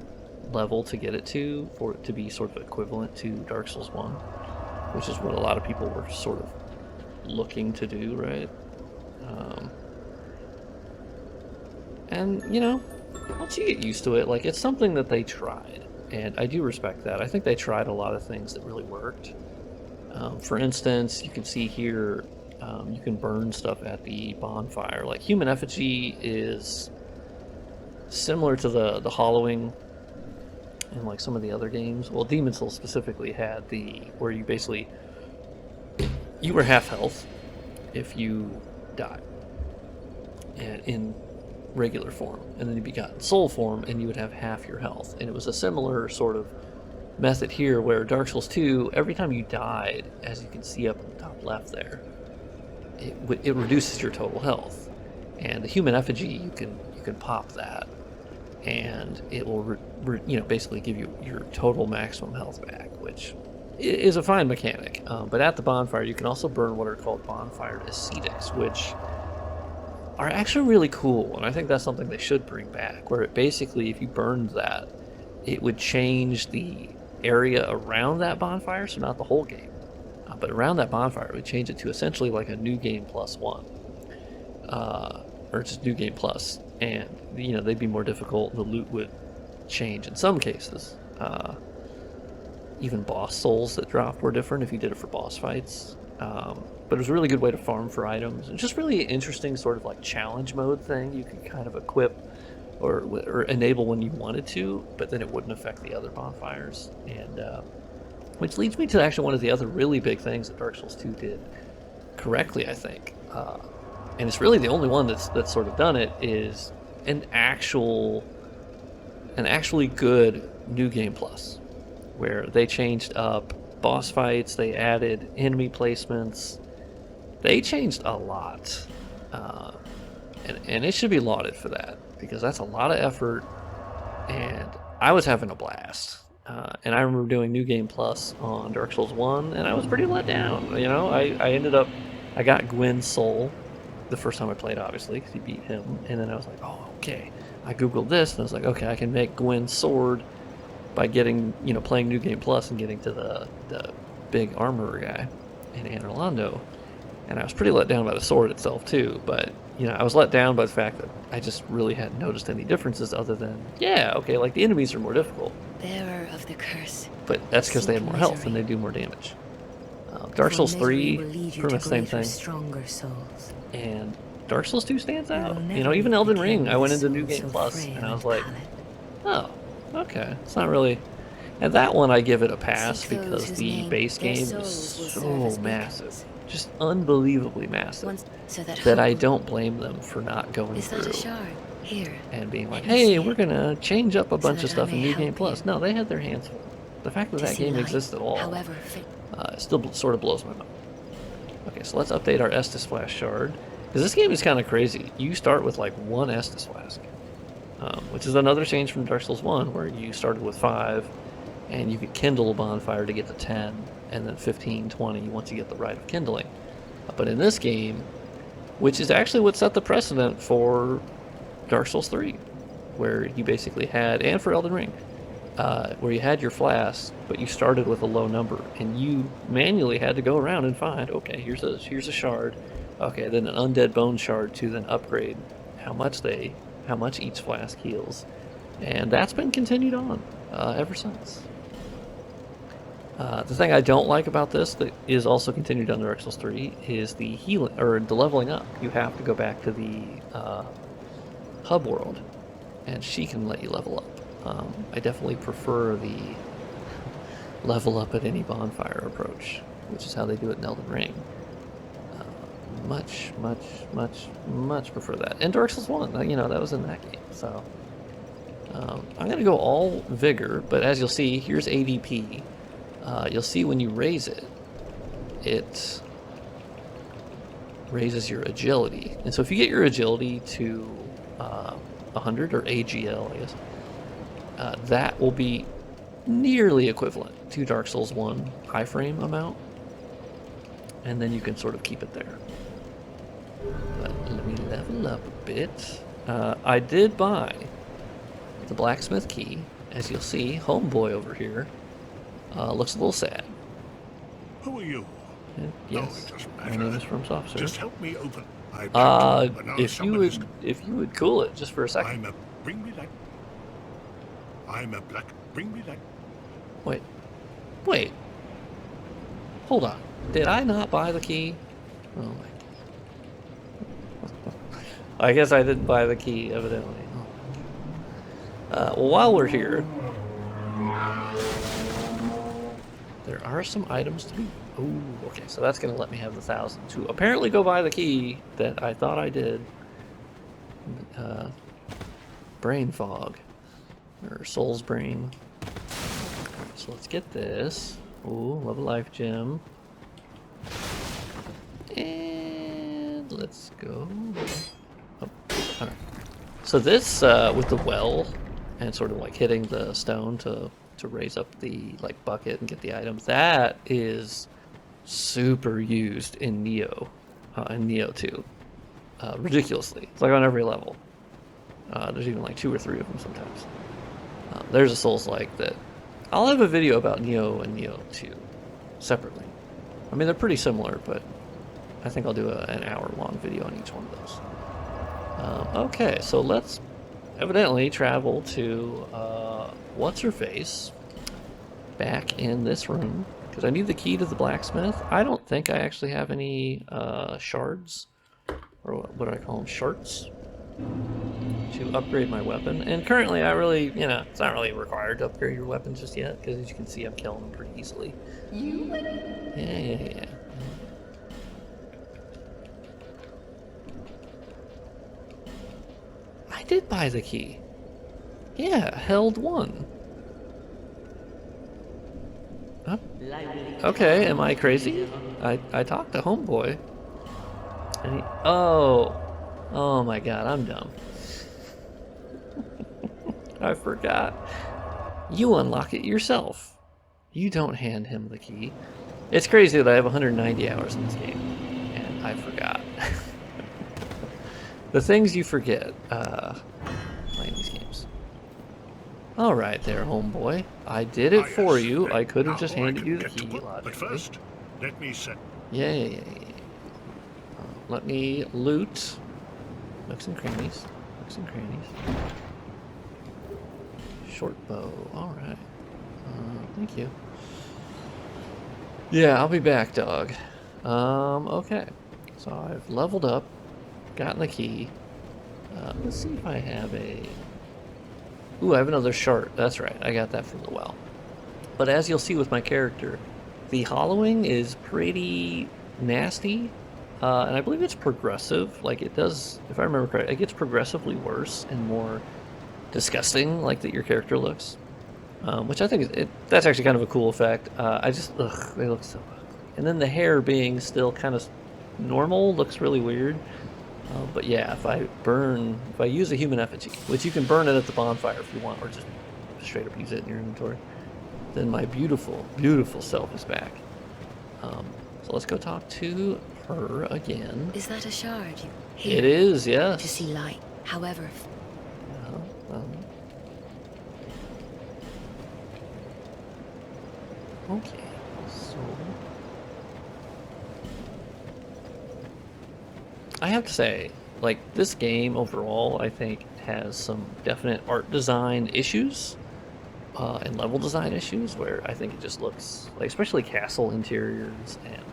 level to get it to for it to be sort of equivalent to Dark Souls 1, which is what a lot of people were sort of looking to do, right? And, you know, once you get used to it, like, it's something that they tried, and I do respect that. I think they tried a lot of things that really worked. For instance, you can see here, you can burn stuff at the bonfire. Like, human effigy is similar to the hollowing in, like, some of the other games. Well, Demon Souls specifically had where you basically, you were half health if you died. And in regular form, and then you got in soul form and you would have half your health. And it was a similar sort of method here where Dark Souls 2, every time you died, as you can see up in the top left there, it reduces your total health. And the human effigy, you can pop that and it will basically give you your total maximum health back, which is a fine mechanic. But at the bonfire, you can also burn what are called bonfire ascetics, which are actually really cool. And I think that's something they should bring back, where it basically, if you burned that, it would change the area around that bonfire, so not the whole game. But around that bonfire, it would change it to essentially like a new game plus one. Or just new game plus. And, they'd be more difficult. The loot would change in some cases. Even boss souls that dropped were different if you did it for boss fights. But it was a really good way to farm for items. And just really interesting sort of like challenge mode thing. You could kind of equip or enable when you wanted to, but then it wouldn't affect the other bonfires. And which leads me to actually one of the other really big things that Dark Souls 2 did correctly, I think. And it's really the only one that's sort of done it, is an actually good new game plus, where they changed up boss fights, they added enemy placements, they changed a lot, and it should be lauded for that, because that's a lot of effort, and I was having a blast. And I remember doing New Game Plus on Dark Souls 1, and I was pretty let down. I got Gwyn's soul the first time I played, obviously, because he beat him, and then I was like, oh, okay. I googled this, and I was like, okay, I can make Gwyn's sword by getting, playing New Game Plus and getting to the big armorer guy in Anor Londo. And I was pretty let down by the sword itself, too, but, I was let down by the fact that I just really hadn't noticed any differences other than, like, the enemies are more difficult. Bearer of the curse. But that's because they have more health and they do more damage. Dark Souls 3, pretty much the same thing. Stronger souls. And Dark Souls 2 stands out. Even Elden Ring, I went into New Game Plus, and I was like, oh, okay. It's not really... And that one, I give it a pass because the base game is so massive. Just unbelievably massive. That I don't blame them for not going through and being like, hey, we're going to change up a bunch of stuff in New Game Plus. No, they had their hands full. The fact that that game exists at all still sort of blows my mind. Okay, so let's update our Estus Flask shard. Because this game is kind of crazy. You start with like one Estus Flask. Which is another change from Dark Souls 1, where you started with 5, and you could kindle a bonfire to get to 10, and then 15, 20 once you get the rite of kindling. But in this game, which is actually what set the precedent for Dark Souls 3, where you basically had, and for Elden Ring, where you had your flask, but you started with a low number, and you manually had to go around and find, okay, here's a shard, okay, then an undead bone shard to then upgrade how much each flask heals, and that's been continued on ever since. The thing I don't like about this that is also continued on Dark Souls 3 is the healing, or the leveling up. You have to go back to the hub world, and she can let you level up. I definitely prefer the level up at any bonfire approach, which is how they do it in Elden Ring. Much prefer that. And Dark Souls 1, that was in that game. So I'm going to go all Vigor, but as you'll see, here's ADP. You'll see when you raise it, it raises your agility. And so if you get your agility to 100, or AGL, I guess, that will be nearly equivalent to Dark Souls 1 high frame amount. And then you can sort of keep it there. But let me level up a bit. I did buy the blacksmith key. As you'll see, homeboy over here looks a little sad. Who are you? Yes, No, it doesn't my matter. name is From Soft Serve. Just help me open. I If you would cool it just for a second. I'm a bring me light. I'm a black. Bring me light. Wait. Hold on. Did I not buy the key? Oh my. I guess I didn't buy the key, evidently. Well, while we're here, there are some items to be... Ooh, okay, so that's going to let me have the 1,000 to apparently go buy the key that I thought I did. Brain fog. Or soul's brain. So let's get this. Ooh, love a life gem. And let's go. Oh, alright. So this, with the well, and sort of like hitting the stone to to raise up the like bucket and get the items. That is super used in Neo 2. Ridiculously. It's like on every level. There's even like 2 or 3 of them sometimes. There's a Souls-like that I'll have a video about Neo and Neo 2 separately. I mean, they're pretty similar, but I think I'll do an hour-long video on each one of those. Okay, so let's evidently travel to what's-her-face back in this room, because I need the key to the blacksmith. I don't think I actually have any shards, or what do I call them, shards, to upgrade my weapon. And currently I really, it's not really required to upgrade your weapon just yet, because as you can see I'm killing them pretty easily. Yeah. I did buy the key. Yeah, held 1. Huh? Okay, am I crazy? I talked to Homeboy. And oh my god, I'm dumb. I forgot. You unlock it yourself. You don't hand him the key. It's crazy that I have 190 hours in this game, and I forgot. The things you forget playing these games. Alright there, Homeboy. I did it for you. I could have just handed you the key, logically. But first, let me set. Yeah. Let me loot. Nooks and crannies. Short bow. Alright. Thank you. Yeah, I'll be back, dog. Okay. So I've leveled up. Gotten the key. Let's see if I have a... Ooh, I have another shard. That's right. I got that from the well. But as you'll see with my character, the hollowing is pretty nasty. And I believe it's progressive. Like, it does, if I remember correctly, it gets progressively worse and more disgusting, like, that your character looks. Which I think that's actually kind of a cool effect. They look so ugly. And then the hair being still kind of normal looks really weird. But yeah, if I use a human effigy, which you can burn it at the bonfire if you want, or just straight up use it in your inventory, then my beautiful, beautiful self is back. So let's go talk to her again. Is that a shard? It is, yes. To see light, however. Okay, so I have to say, like, this game overall, I think, has some definite art design issues and level design issues where I think it just looks, like, especially castle interiors and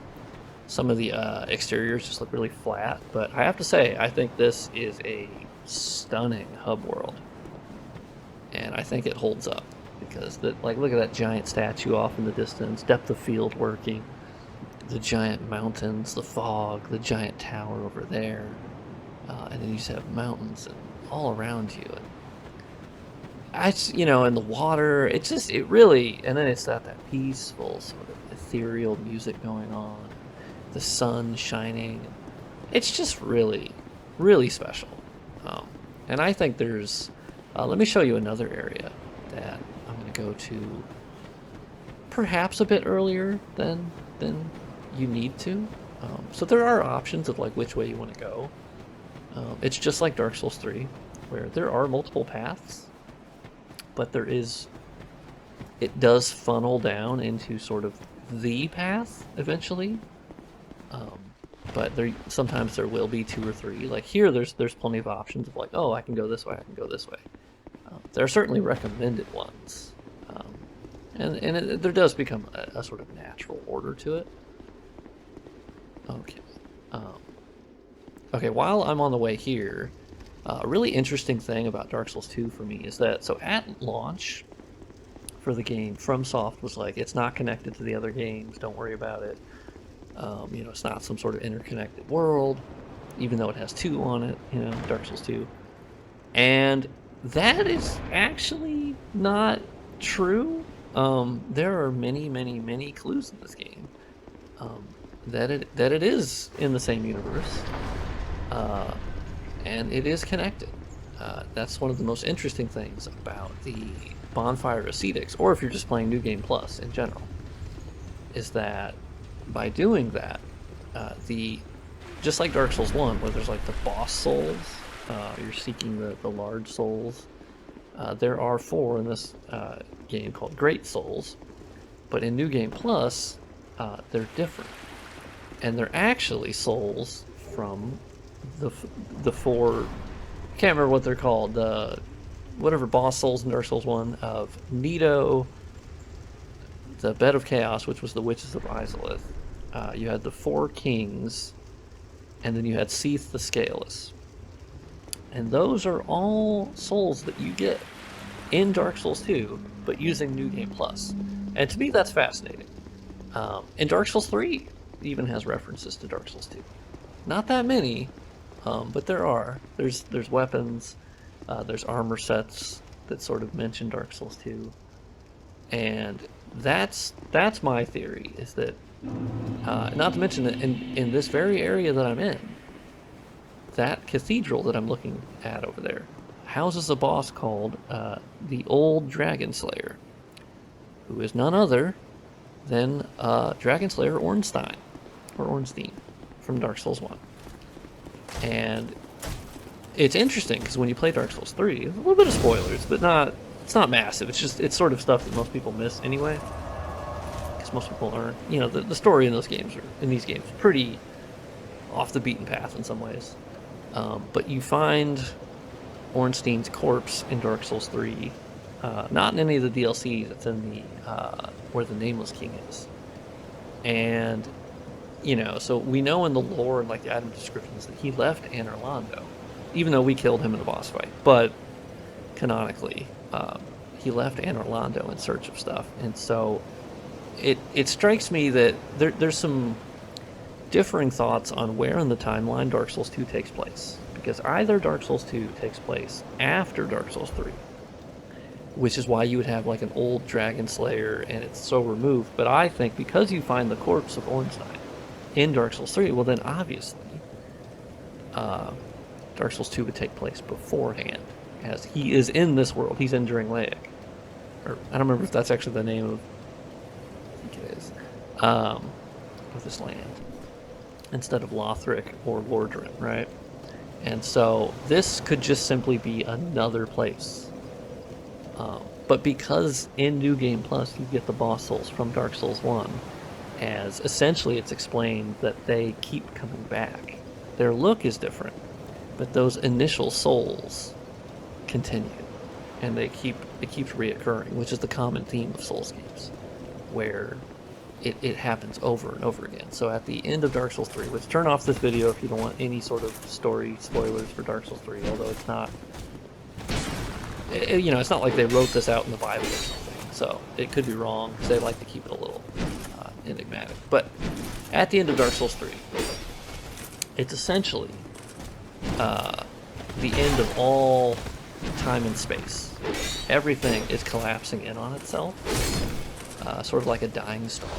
some of the exteriors just look really flat. But I have to say, I think this is a stunning hub world, and I think it holds up because, like, look at that giant statue off in the distance, depth of field working, the giant mountains, the fog, the giant tower over there, and then you just have mountains and all around you, and and the water. It really, and then it's got that peaceful sort of ethereal music going on, the sun shining. It's just really, really special. And I think there's, let me show you another area that I'm going to go to perhaps a bit earlier than you need to. So there are options of like which way you want to go. It's just like Dark Souls 3, where there are multiple paths, but it does funnel down into sort of the path eventually. But sometimes there will be 2 or 3. Like here, there's plenty of options of like, oh, I can go this way, I can go this way. There are certainly recommended ones, and there does become a sort of natural order to it. Okay. Okay, while I'm on the way here, a really interesting thing about Dark Souls 2 for me is that, so at launch for the game, FromSoft was like, it's not connected to the other games, don't worry about it. It's not some sort of interconnected world, even though it has 2 on it, Dark Souls 2. And that is actually not true. There are many, many, many clues in this game that it is in the same universe, and it is connected. That's one of the most interesting things about the bonfire ascetics, or if you're just playing New Game Plus in general, is that by doing that, the just like Dark Souls 1, where there's like the boss souls, you're seeking the large souls. There are 4 in this game called Great Souls, but in New Game Plus, they're different, and they're actually souls from the 4. I can't remember what they're called. Whatever boss souls in Dark Souls 1 of Nito, the Bed of Chaos, which was the Witches of Izalith. You had the 4 kings, and then you had Seath the Scaleless. And those are all souls that you get in Dark Souls 2, but using New Game Plus. And to me, that's fascinating. And Dark Souls 3 even has references to Dark Souls 2. Not that many, but there are. There's weapons, there's armor sets that sort of mention Dark Souls 2. And that's my theory, is that, not to mention that in this very area that I'm in, that cathedral that I'm looking at over there houses a boss called the Old Dragon Slayer, who is none other than Dragon Slayer Ornstein, or Ornstein, from Dark Souls 1. And it's interesting, because when you play Dark Souls 3, a little bit of spoilers, but it's not massive. It's sort of stuff that most people miss anyway, because most people aren't, the story in these games is pretty off the beaten path in some ways. But you find Ornstein's corpse in Dark Souls 3, not in any of the DLCs. It's in the where the Nameless King is, and so we know in the lore and like the item descriptions that he left Anor Londo, even though we killed him in a boss fight. But canonically, he left Anor Londo in search of stuff, and so it strikes me that there's some differing thoughts on where in the timeline Dark Souls 2 takes place, because either Dark Souls 2 takes place after Dark Souls 3, which is why you would have like an old Dragon Slayer and it's so removed, but I think because you find the corpse of Ornstein in Dark Souls 3, well then obviously Dark Souls 2 would take place beforehand, as he is in this world. He's in Drangleic, or I don't remember if that's actually the name of, I think it is, of this land, instead of Lothric or Lordran, right? And so this could just simply be another place. But because in New Game Plus you get the boss souls from Dark Souls 1, as essentially it's explained that they keep coming back. Their look is different, but those initial souls continue, and it keeps reoccurring, which is the common theme of Souls games, where it happens over and over again. So at the end of Dark Souls 3, which turn off this video if you don't want any sort of story spoilers for Dark Souls 3, although it's not, it's not like they wrote this out in the Bible or something, so it could be wrong, because they like to keep it a little enigmatic. But at the end of Dark Souls 3, it's essentially the end of all time and space. Everything is collapsing in on itself, sort of like a dying star.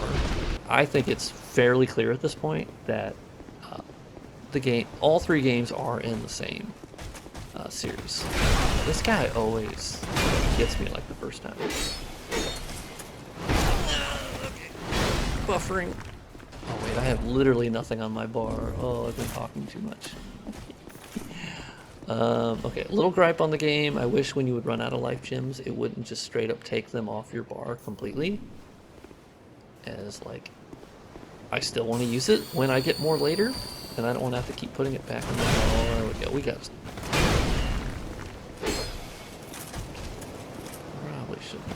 I think it's fairly clear at this point that all 3 games are in the same series. This guy always gets me like the first time. Okay. Buffering. Oh wait, I have literally nothing on my bar. Oh, I've been talking too much. Okay, little gripe on the game. I wish when you would run out of life gems, it wouldn't just straight up take them off your bar completely. As like, I still want to use it when I get more later, and I don't want to have to keep putting it back in the bar. Oh, there we go. We got some. Probably shouldn't.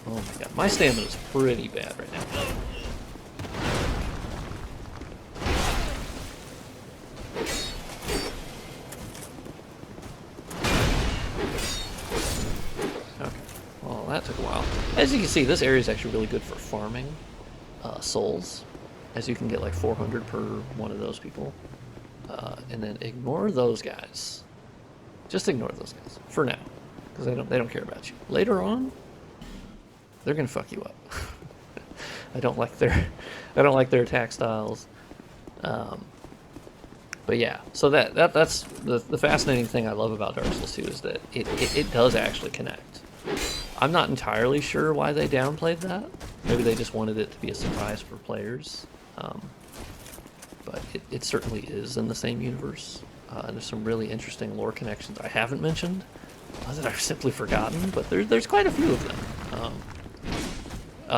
Oh my god, my stamina is pretty bad right now. That took a while. As you can see, this area is actually really good for farming souls, as you can get like 400 per one of those people. And then ignore those guys. Just ignore those guys for now, because they don't care about you. Later on, they're gonna fuck you up. I don't like their attack styles. But yeah, so that's the fascinating thing I love about Dark Souls 2 is that it does actually connect. I'm not entirely sure why they downplayed that. Maybe they just wanted it to be a surprise for players. But it certainly is in the same universe. And there's some really interesting lore connections I haven't mentioned that I've simply forgotten, but there's quite a few of them.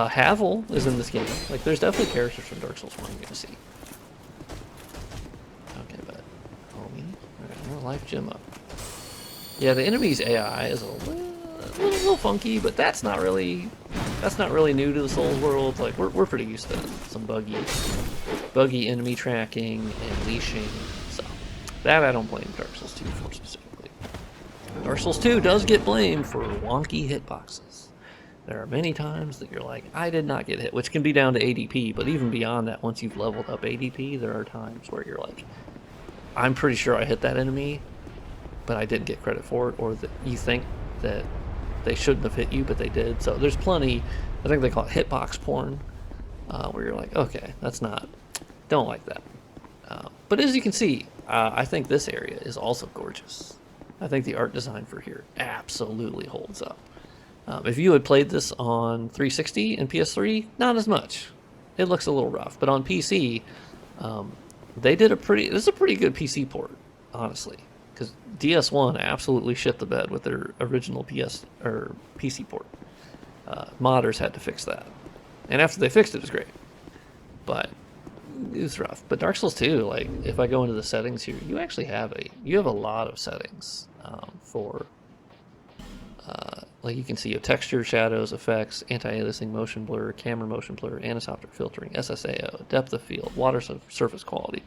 Havel is in this game. Like, there's definitely characters from Dark Souls 1 you're gonna see. Okay, but homie, alright, more life gem up. Yeah, the enemy's AI is a little funky, but that's not really new to the Souls world. Like, we're pretty used to some buggy enemy tracking and leashing. So that I don't blame Dark Souls 2 for specifically. Dark Souls 2 does get blamed for wonky hitboxes. There are many times that you're like, I did not get hit, which can be down to ADP, but even beyond that, once you've leveled up ADP, there are times where you're like, I'm pretty sure I hit that enemy, but I didn't get credit for it, or that you think that they shouldn't have hit you, but they did. So there's plenty, I think they call it hitbox porn, where you're like, okay, don't like that. But as you can see, I think this area is also gorgeous. I think the art design for here absolutely holds up. If you had played this on 360 and PS3, not as much. It looks a little rough, but on PC, they did this is a pretty good PC port, honestly, because DS1 absolutely shit the bed with their original PC port. Modders had to fix that, and after they fixed it, it was great, but it was rough. But Dark Souls 2, like, if I go into the settings here, you actually have a lot of settings for. Like, you can see your texture, shadows, effects, anti-aliasing, motion blur, camera motion blur, anisotropic filtering, SSAO, depth of field, water surface quality,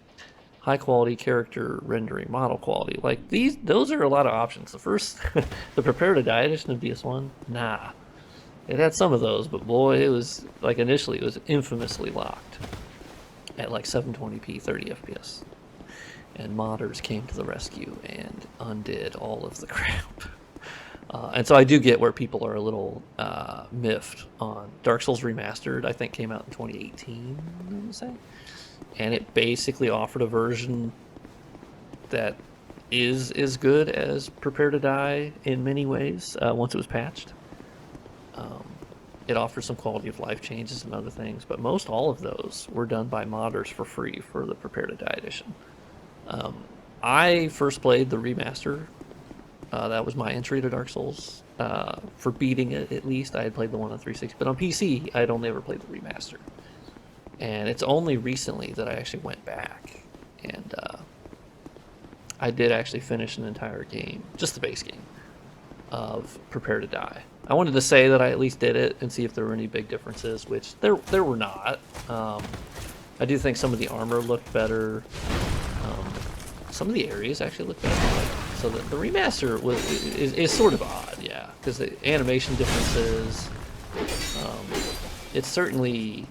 high quality character rendering, model quality. Like, those are a lot of options. The first, the Prepare to Die edition of DS1, nah. It had some of those, but boy, it was, like, initially it was infamously locked at like 720p 30 FPS. And modders came to the rescue and undid all of the crap. And so I do get where people are a little miffed on Dark Souls Remastered. I think came out in 2018, I'm gonna say, and it basically offered a version that is as good as Prepare to Die in many ways once it was patched. It offers some quality of life changes and other things, but most all of those were done by modders for free for the Prepare to Die edition. I first played the remaster. That was my entry to Dark Souls. For beating it, at least, I had played the one on 360. But on PC, I had only ever played the remaster. And it's only recently that I actually went back. And I did actually finish an entire game, just the base game, of Prepare to Die. I wanted to say that I at least did it and see if there were any big differences, which there were not. I do think some of the armor looked better. Some of the areas actually look better. So the remaster is sort of odd, yeah, because the animation differences. It's certainly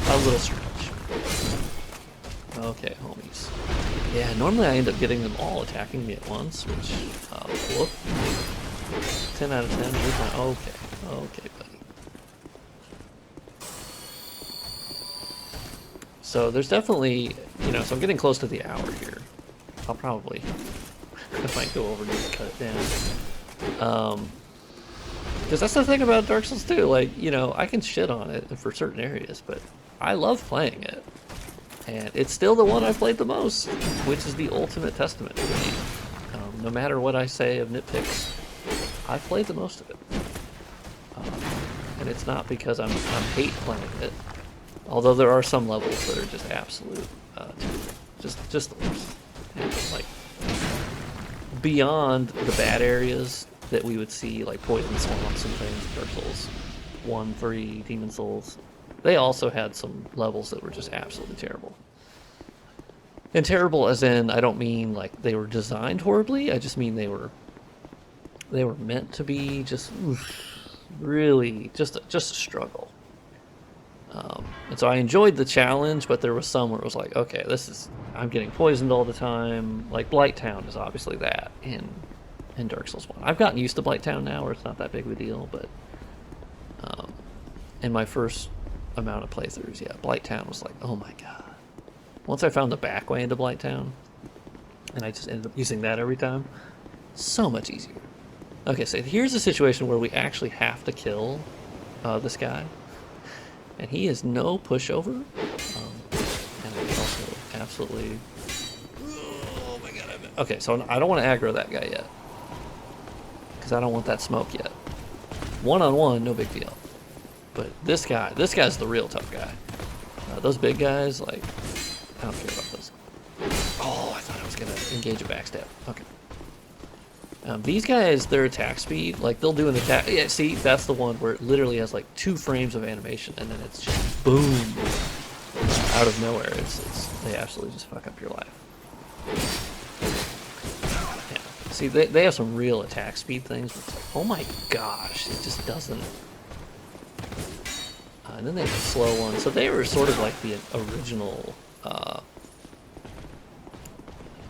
a little strange. Okay, homies. Yeah, normally I end up getting them all attacking me at once, which whoop. 10 out of 10. Okay, buddy. So there's definitely, so I'm getting close to the hour here. I'll probably, I might go over and cut it down. Because that's the thing about Dark Souls 2, like, I can shit on it for certain areas, but I love playing it. And it's still the one I've played the most, which is the ultimate testament to me. No matter what I say of nitpicks, I've played the most of it. And it's not because I'm hate playing it, although there are some levels that are just absolute, just the worst. And, like, beyond the bad areas that we would see, like Poison Swamps and things, Dark Souls 1, 3, Demon Souls, they also had some levels that were just absolutely terrible. And terrible as in, I don't mean like they were designed horribly, I just mean they were meant to be just really just a struggle. And so I enjoyed the challenge, but there was some where it was like, okay, I'm getting poisoned all the time. Like Blighttown is obviously that in Dark Souls 1. I've gotten used to Blighttown now, where it's not that big of a deal, but in my first amount of playthroughs, yeah, Blighttown was like, oh my god. Once I found the back way into Blighttown, and I just ended up using that every time. So much easier. Okay, so here's a situation where we actually have to kill this guy, and he is no pushover, and I also absolutely... Oh my god, okay, so I don't want to aggro that guy yet, because I don't want that smoke yet. One-on-one, no big deal. But this guy's the real tough guy. Those big guys, like, I don't care about those. Oh, I thought I was going to engage a backstab. Okay. These guys, their attack speed, like, they'll do an attack. Yeah, see, that's the one where it literally has, like, 2 frames of animation, and then it's just boom. Out of nowhere. They absolutely just fuck up your life. Yeah. See, they have some real attack speed things. Where it's like, oh my gosh, it just doesn't... and then they have a slow one. So they were sort of like the original,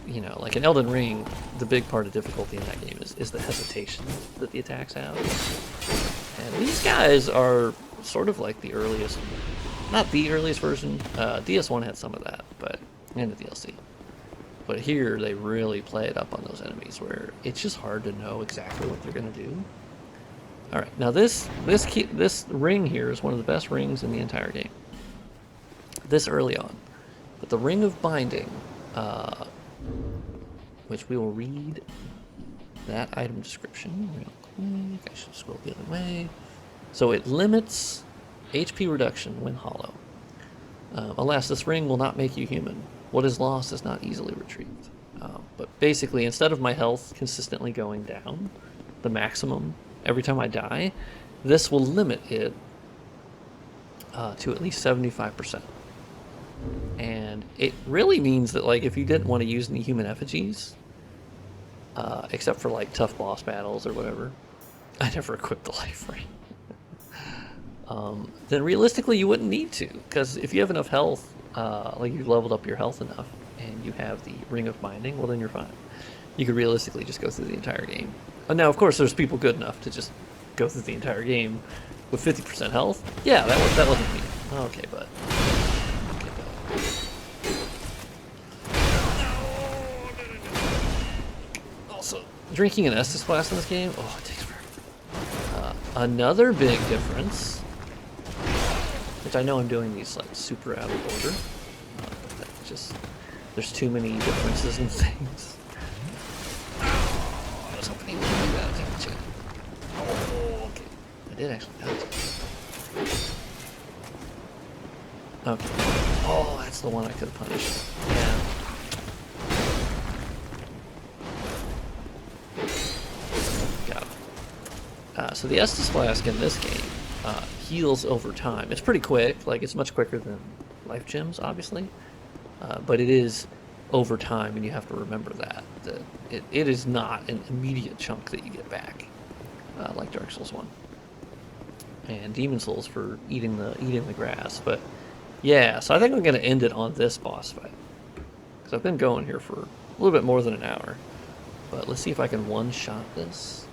you know, like in Elden Ring, the big part of difficulty in that game is the hesitation that the attacks have. And these guys are sort of like the earliest, not the earliest version, DS1 had some of that, but, and the DLC. But here they really play it up on those enemies where it's just hard to know exactly what they're going to do. All right, now this ring here is one of the best rings in the entire game. This early on, but the Ring of Binding, which we will read that item description real quick. I should scroll the other way. So it limits HP reduction when hollow. Alas, this ring will not make you human. What is lost is not easily retrieved. But basically, instead of my health consistently going down, the maximum every time I die, this will limit it to at least 75%. And it really means that, like, if you didn't want to use any human effigies, except for like tough boss battles or whatever, I never equipped the life ring. Then realistically you wouldn't need to, because if you have enough health, like you've leveled up your health enough, and you have the Ring of Binding, well then you're fine. You could realistically just go through the entire game. Now, of course, there's people good enough to just go through the entire game with 50% health. Yeah, that wasn't me. Okay, but... Also, drinking an Estus Flask in this game, oh, it takes forever. Another big difference, which I know I'm doing these like super out of order, but that's just, there's too many differences in things. I was hoping he wouldn't do that. Oh, okay. I did actually die. Okay. Oh, that's the one I could have punished. Yeah. Got it. So the Estus Flask in this game heals over time. It's pretty quick. Like, it's much quicker than life gems, obviously. But it is over time, and you have to remember that it is not an immediate chunk that you get back, like Dark Souls 1 and Demon Souls for eating the grass. But yeah, so I think I'm going to end it on this boss fight, because I've been going here for a little bit more than an hour. But let's see if I can one-shot this.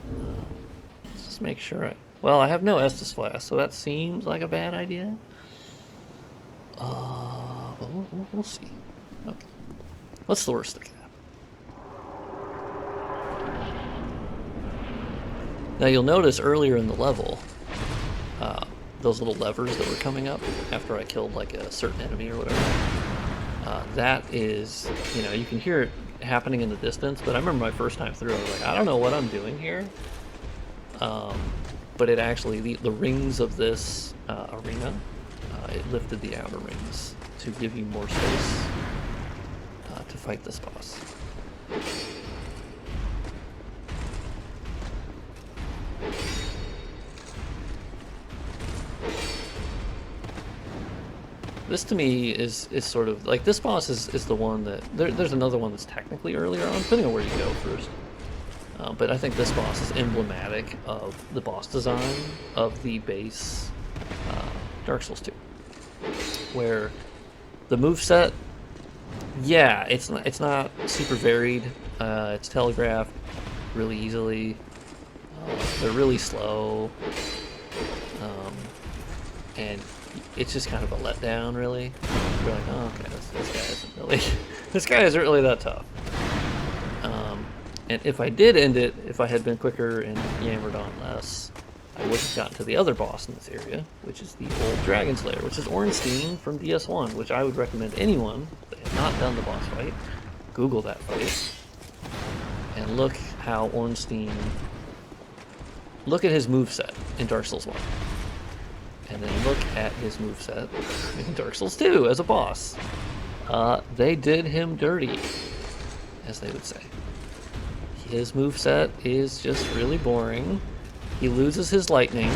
Let's just make sure well, I have no Estus Flask, so that seems like a bad idea. But we'll see. Okay. What's the worst that can happen? Now you'll notice earlier in the level, those little levers that were coming up after I killed like a certain enemy or whatever. That is, you know, you can hear it happening in the distance, but I remember my first time through, I was like, I don't know what I'm doing here. But it actually, the rings of this arena, it lifted the outer rings to give you more space to fight this boss. This to me is sort of like, this boss is the one that there's another one that's technically earlier on, depending on where you go first. But I think this boss is emblematic of the boss design of the base Dark Souls 2, where the moveset, yeah, it's not super varied. It's telegraphed really easily. They're really slow, and it's just kind of a letdown, really. You're like, oh, okay, this guy isn't really this guy isn't really that tough. And if I did end it, if I had been quicker and yammered on less, I would have gotten to the other boss in this area, which is the old Dragon Slayer, which is Ornstein from DS1, which I would recommend anyone that has not done the boss fight, Google that fight, and look how Ornstein, look at his moveset in Dark Souls 1. And then look at his moveset in Dark Souls 2 as a boss. They did him dirty, as they would say. His moveset is just really boring. He loses his lightning.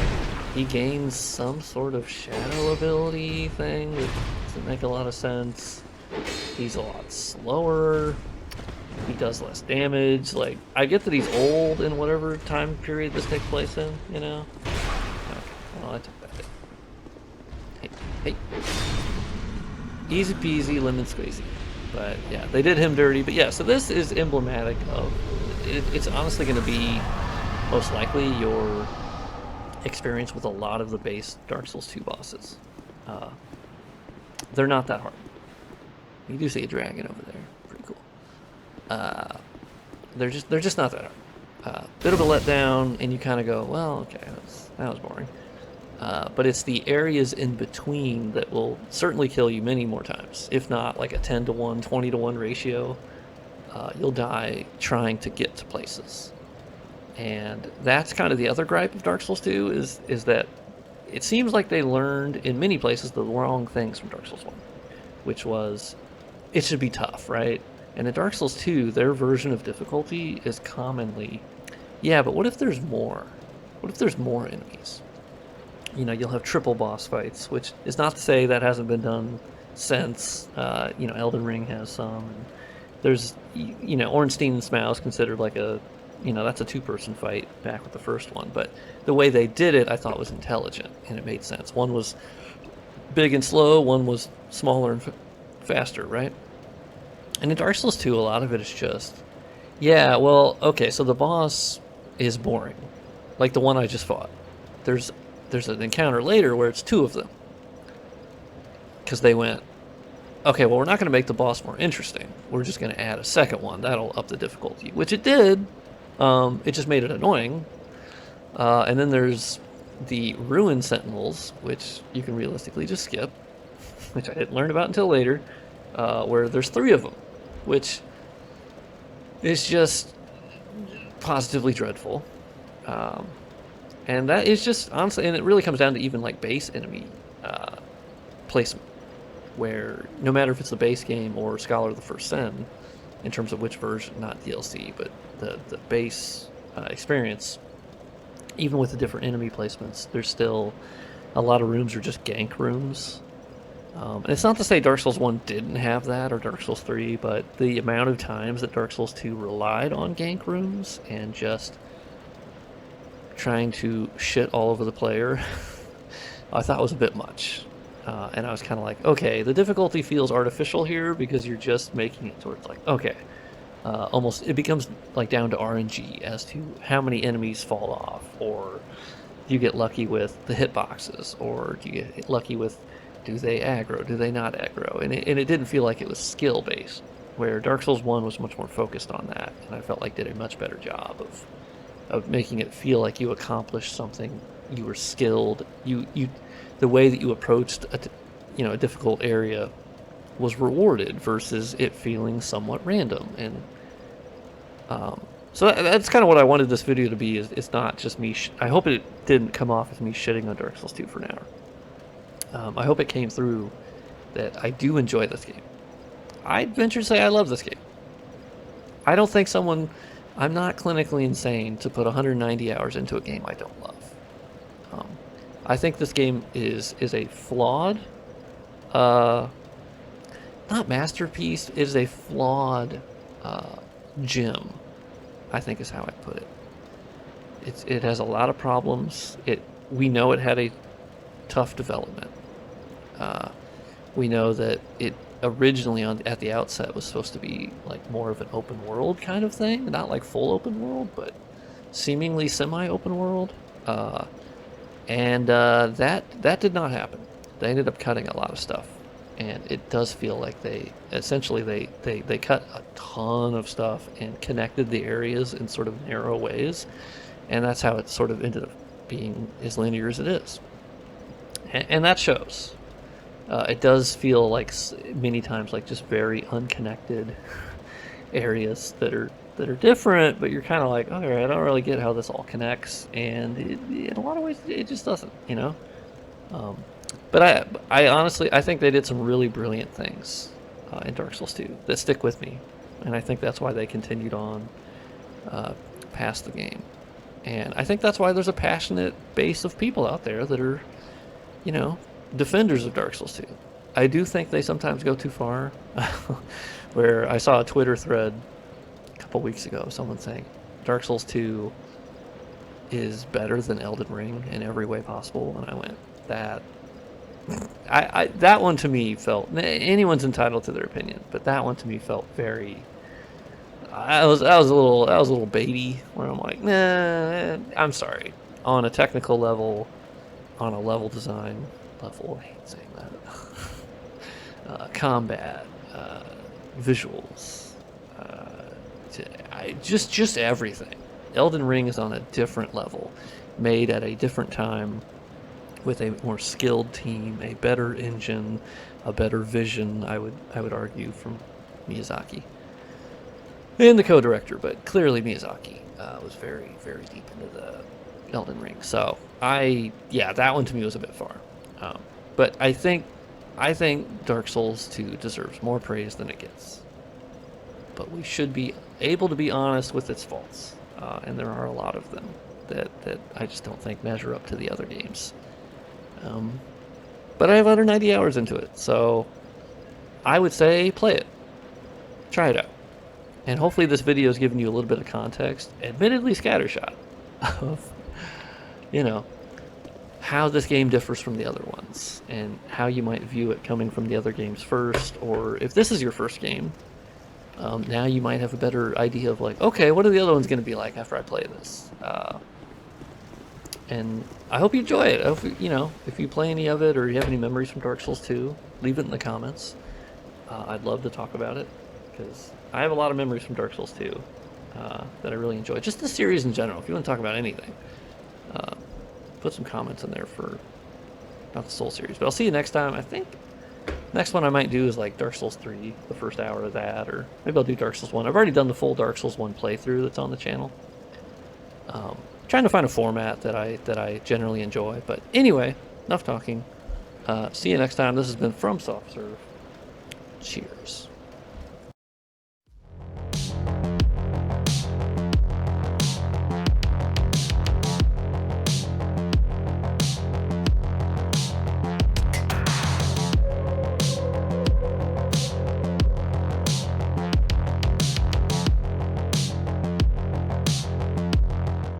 He gains some sort of shadow ability thing that doesn't make a lot of sense. He's a lot slower. He does less damage. Like, I get that he's old in whatever time period this takes place in, you know? Okay, well, I took that hit. Hey. Easy peasy, lemon squeezy. But yeah, they did him dirty. But yeah, so this is emblematic of... It's honestly going to be most likely your experience with a lot of the base Dark Souls 2 bosses. They're not that hard. You do see a dragon over there. Pretty cool. They're just not that hard. Bit of a letdown, and you kind of go, well, okay, that was boring. But it's the areas in between that will certainly kill you many more times. If not like a 10 to 1, 20 to 1 ratio, you'll die trying to get to places. And that's kind of the other gripe of Dark Souls 2 is that it seems like they learned in many places the wrong things from Dark Souls 1, which was it should be tough, right? And in Dark Souls 2, their version of difficulty is commonly, yeah, but what if there's more? What if there's more enemies? You know, you'll have triple boss fights, which is not to say that hasn't been done since, Elden Ring has some. And there's, Ornstein and Smaug is considered like that's a two-person fight back with the first one. But the way they did it, I thought was intelligent, and it made sense. One was big and slow, one was smaller and faster, right? And in Dark Souls 2, a lot of it is just, yeah, well, okay, so the boss is boring. Like the one I just fought. There's an encounter later where it's two of them. Because they went, okay, well, we're not going to make the boss more interesting. We're just going to add a second one. That'll up the difficulty, which it did. It just made it annoying. And then there's the Ruin Sentinels, which you can realistically just skip, which I didn't learn about until later, where there's 3 of them, which is just positively dreadful. And that is just, honestly, and it really comes down to even like base enemy placement, where no matter if it's the base game or Scholar of the First Sin, in terms of which version, not DLC, but the base experience, even with the different enemy placements, there's still a lot of rooms are just gank rooms. And it's not to say Dark Souls 1 didn't have that, or Dark Souls 3, but the amount of times that Dark Souls 2 relied on gank rooms and just trying to shit all over the player, I thought was a bit much. And I was kind of like, okay, the difficulty feels artificial here because you're just making it towards like, okay, almost it becomes like down to RNG as to how many enemies fall off, or do you get lucky with the hitboxes, or do you get lucky with do they aggro, do they not aggro, and it didn't feel like it was skill based, where Dark Souls 1 was much more focused on that, and I felt like did a much better job of making it feel like you accomplished something, you were skilled, the way that you approached a difficult area was rewarded versus it feeling somewhat random. And so that's kind of what I wanted this video to be. It's not just me. I hope it didn't come off as me shitting on Dark Souls 2 for an hour. I hope it came through that I do enjoy this game. I'd venture to say I love this game. I don't think I'm not clinically insane to put 190 hours into a game I don't love. I think this game is a flawed, not masterpiece, it is a flawed gem, I think is how I put it. It has a lot of problems. We know it had a tough development. We know that it originally at the outset was supposed to be like more of an open world kind of thing, not like full open world, but seemingly semi-open world. And that did not happen. They ended up cutting a lot of stuff, and it does feel like they essentially they cut a ton of stuff and connected the areas in sort of narrow ways, and that's how it sort of ended up being as linear as it is, and that shows. It does feel like many times like just very unconnected areas that are different, but you're kind of like, okay, I don't really get how this all connects, and in a lot of ways it just doesn't, you know. But I honestly I think they did some really brilliant things in Dark Souls 2 that stick with me, and I think that's why they continued on past the game, and I think that's why there's a passionate base of people out there that are, you know, defenders of Dark Souls 2. I do think they sometimes go too far. Where I saw a Twitter thread a couple weeks ago, someone saying Dark Souls 2 is better than Elden Ring in every way possible, and I went, that one to me felt, anyone's entitled to their opinion, but that one to me felt very, I was a little baity, where I'm like, nah, I'm sorry. On a technical level, on a level design level, I hate saying that, combat, visuals, just everything. Elden Ring is on a different level, made at a different time, with a more skilled team, a better engine, a better vision. I would argue from Miyazaki and the co-director, but clearly Miyazaki was very deep into the Elden Ring. So that one to me was a bit far, but I think Dark Souls 2 deserves more praise than it gets. But we should be able to be honest with its faults, and there are a lot of them that I just don't think measure up to the other games. But I have 190 hours into it, so I would say play it. Try it out. And hopefully this video has given you a little bit of context, admittedly scattershot, of, you know, how this game differs from the other ones, and how you might view it coming from the other games first, or if this is your first game, now you might have a better idea of like, okay, what are the other ones going to be like after I play this? And I hope you enjoy it. I hope, you know, if you play any of it or you have any memories from Dark Souls 2, leave it in the comments. I'd love to talk about it, because I have a lot of memories from Dark Souls 2 that I really enjoy. Just the series in general. If you want to talk about anything, put some comments in there for, not the Soul series. But I'll see you next time. I think next one I might do is like Dark Souls 3, the first hour of that, or maybe I'll do Dark Souls 1. I've already done the full Dark Souls 1 playthrough that's on the channel. Trying to find a format that I generally enjoy. But anyway, enough talking. See you next time. This has been From Soft Serve. Cheers.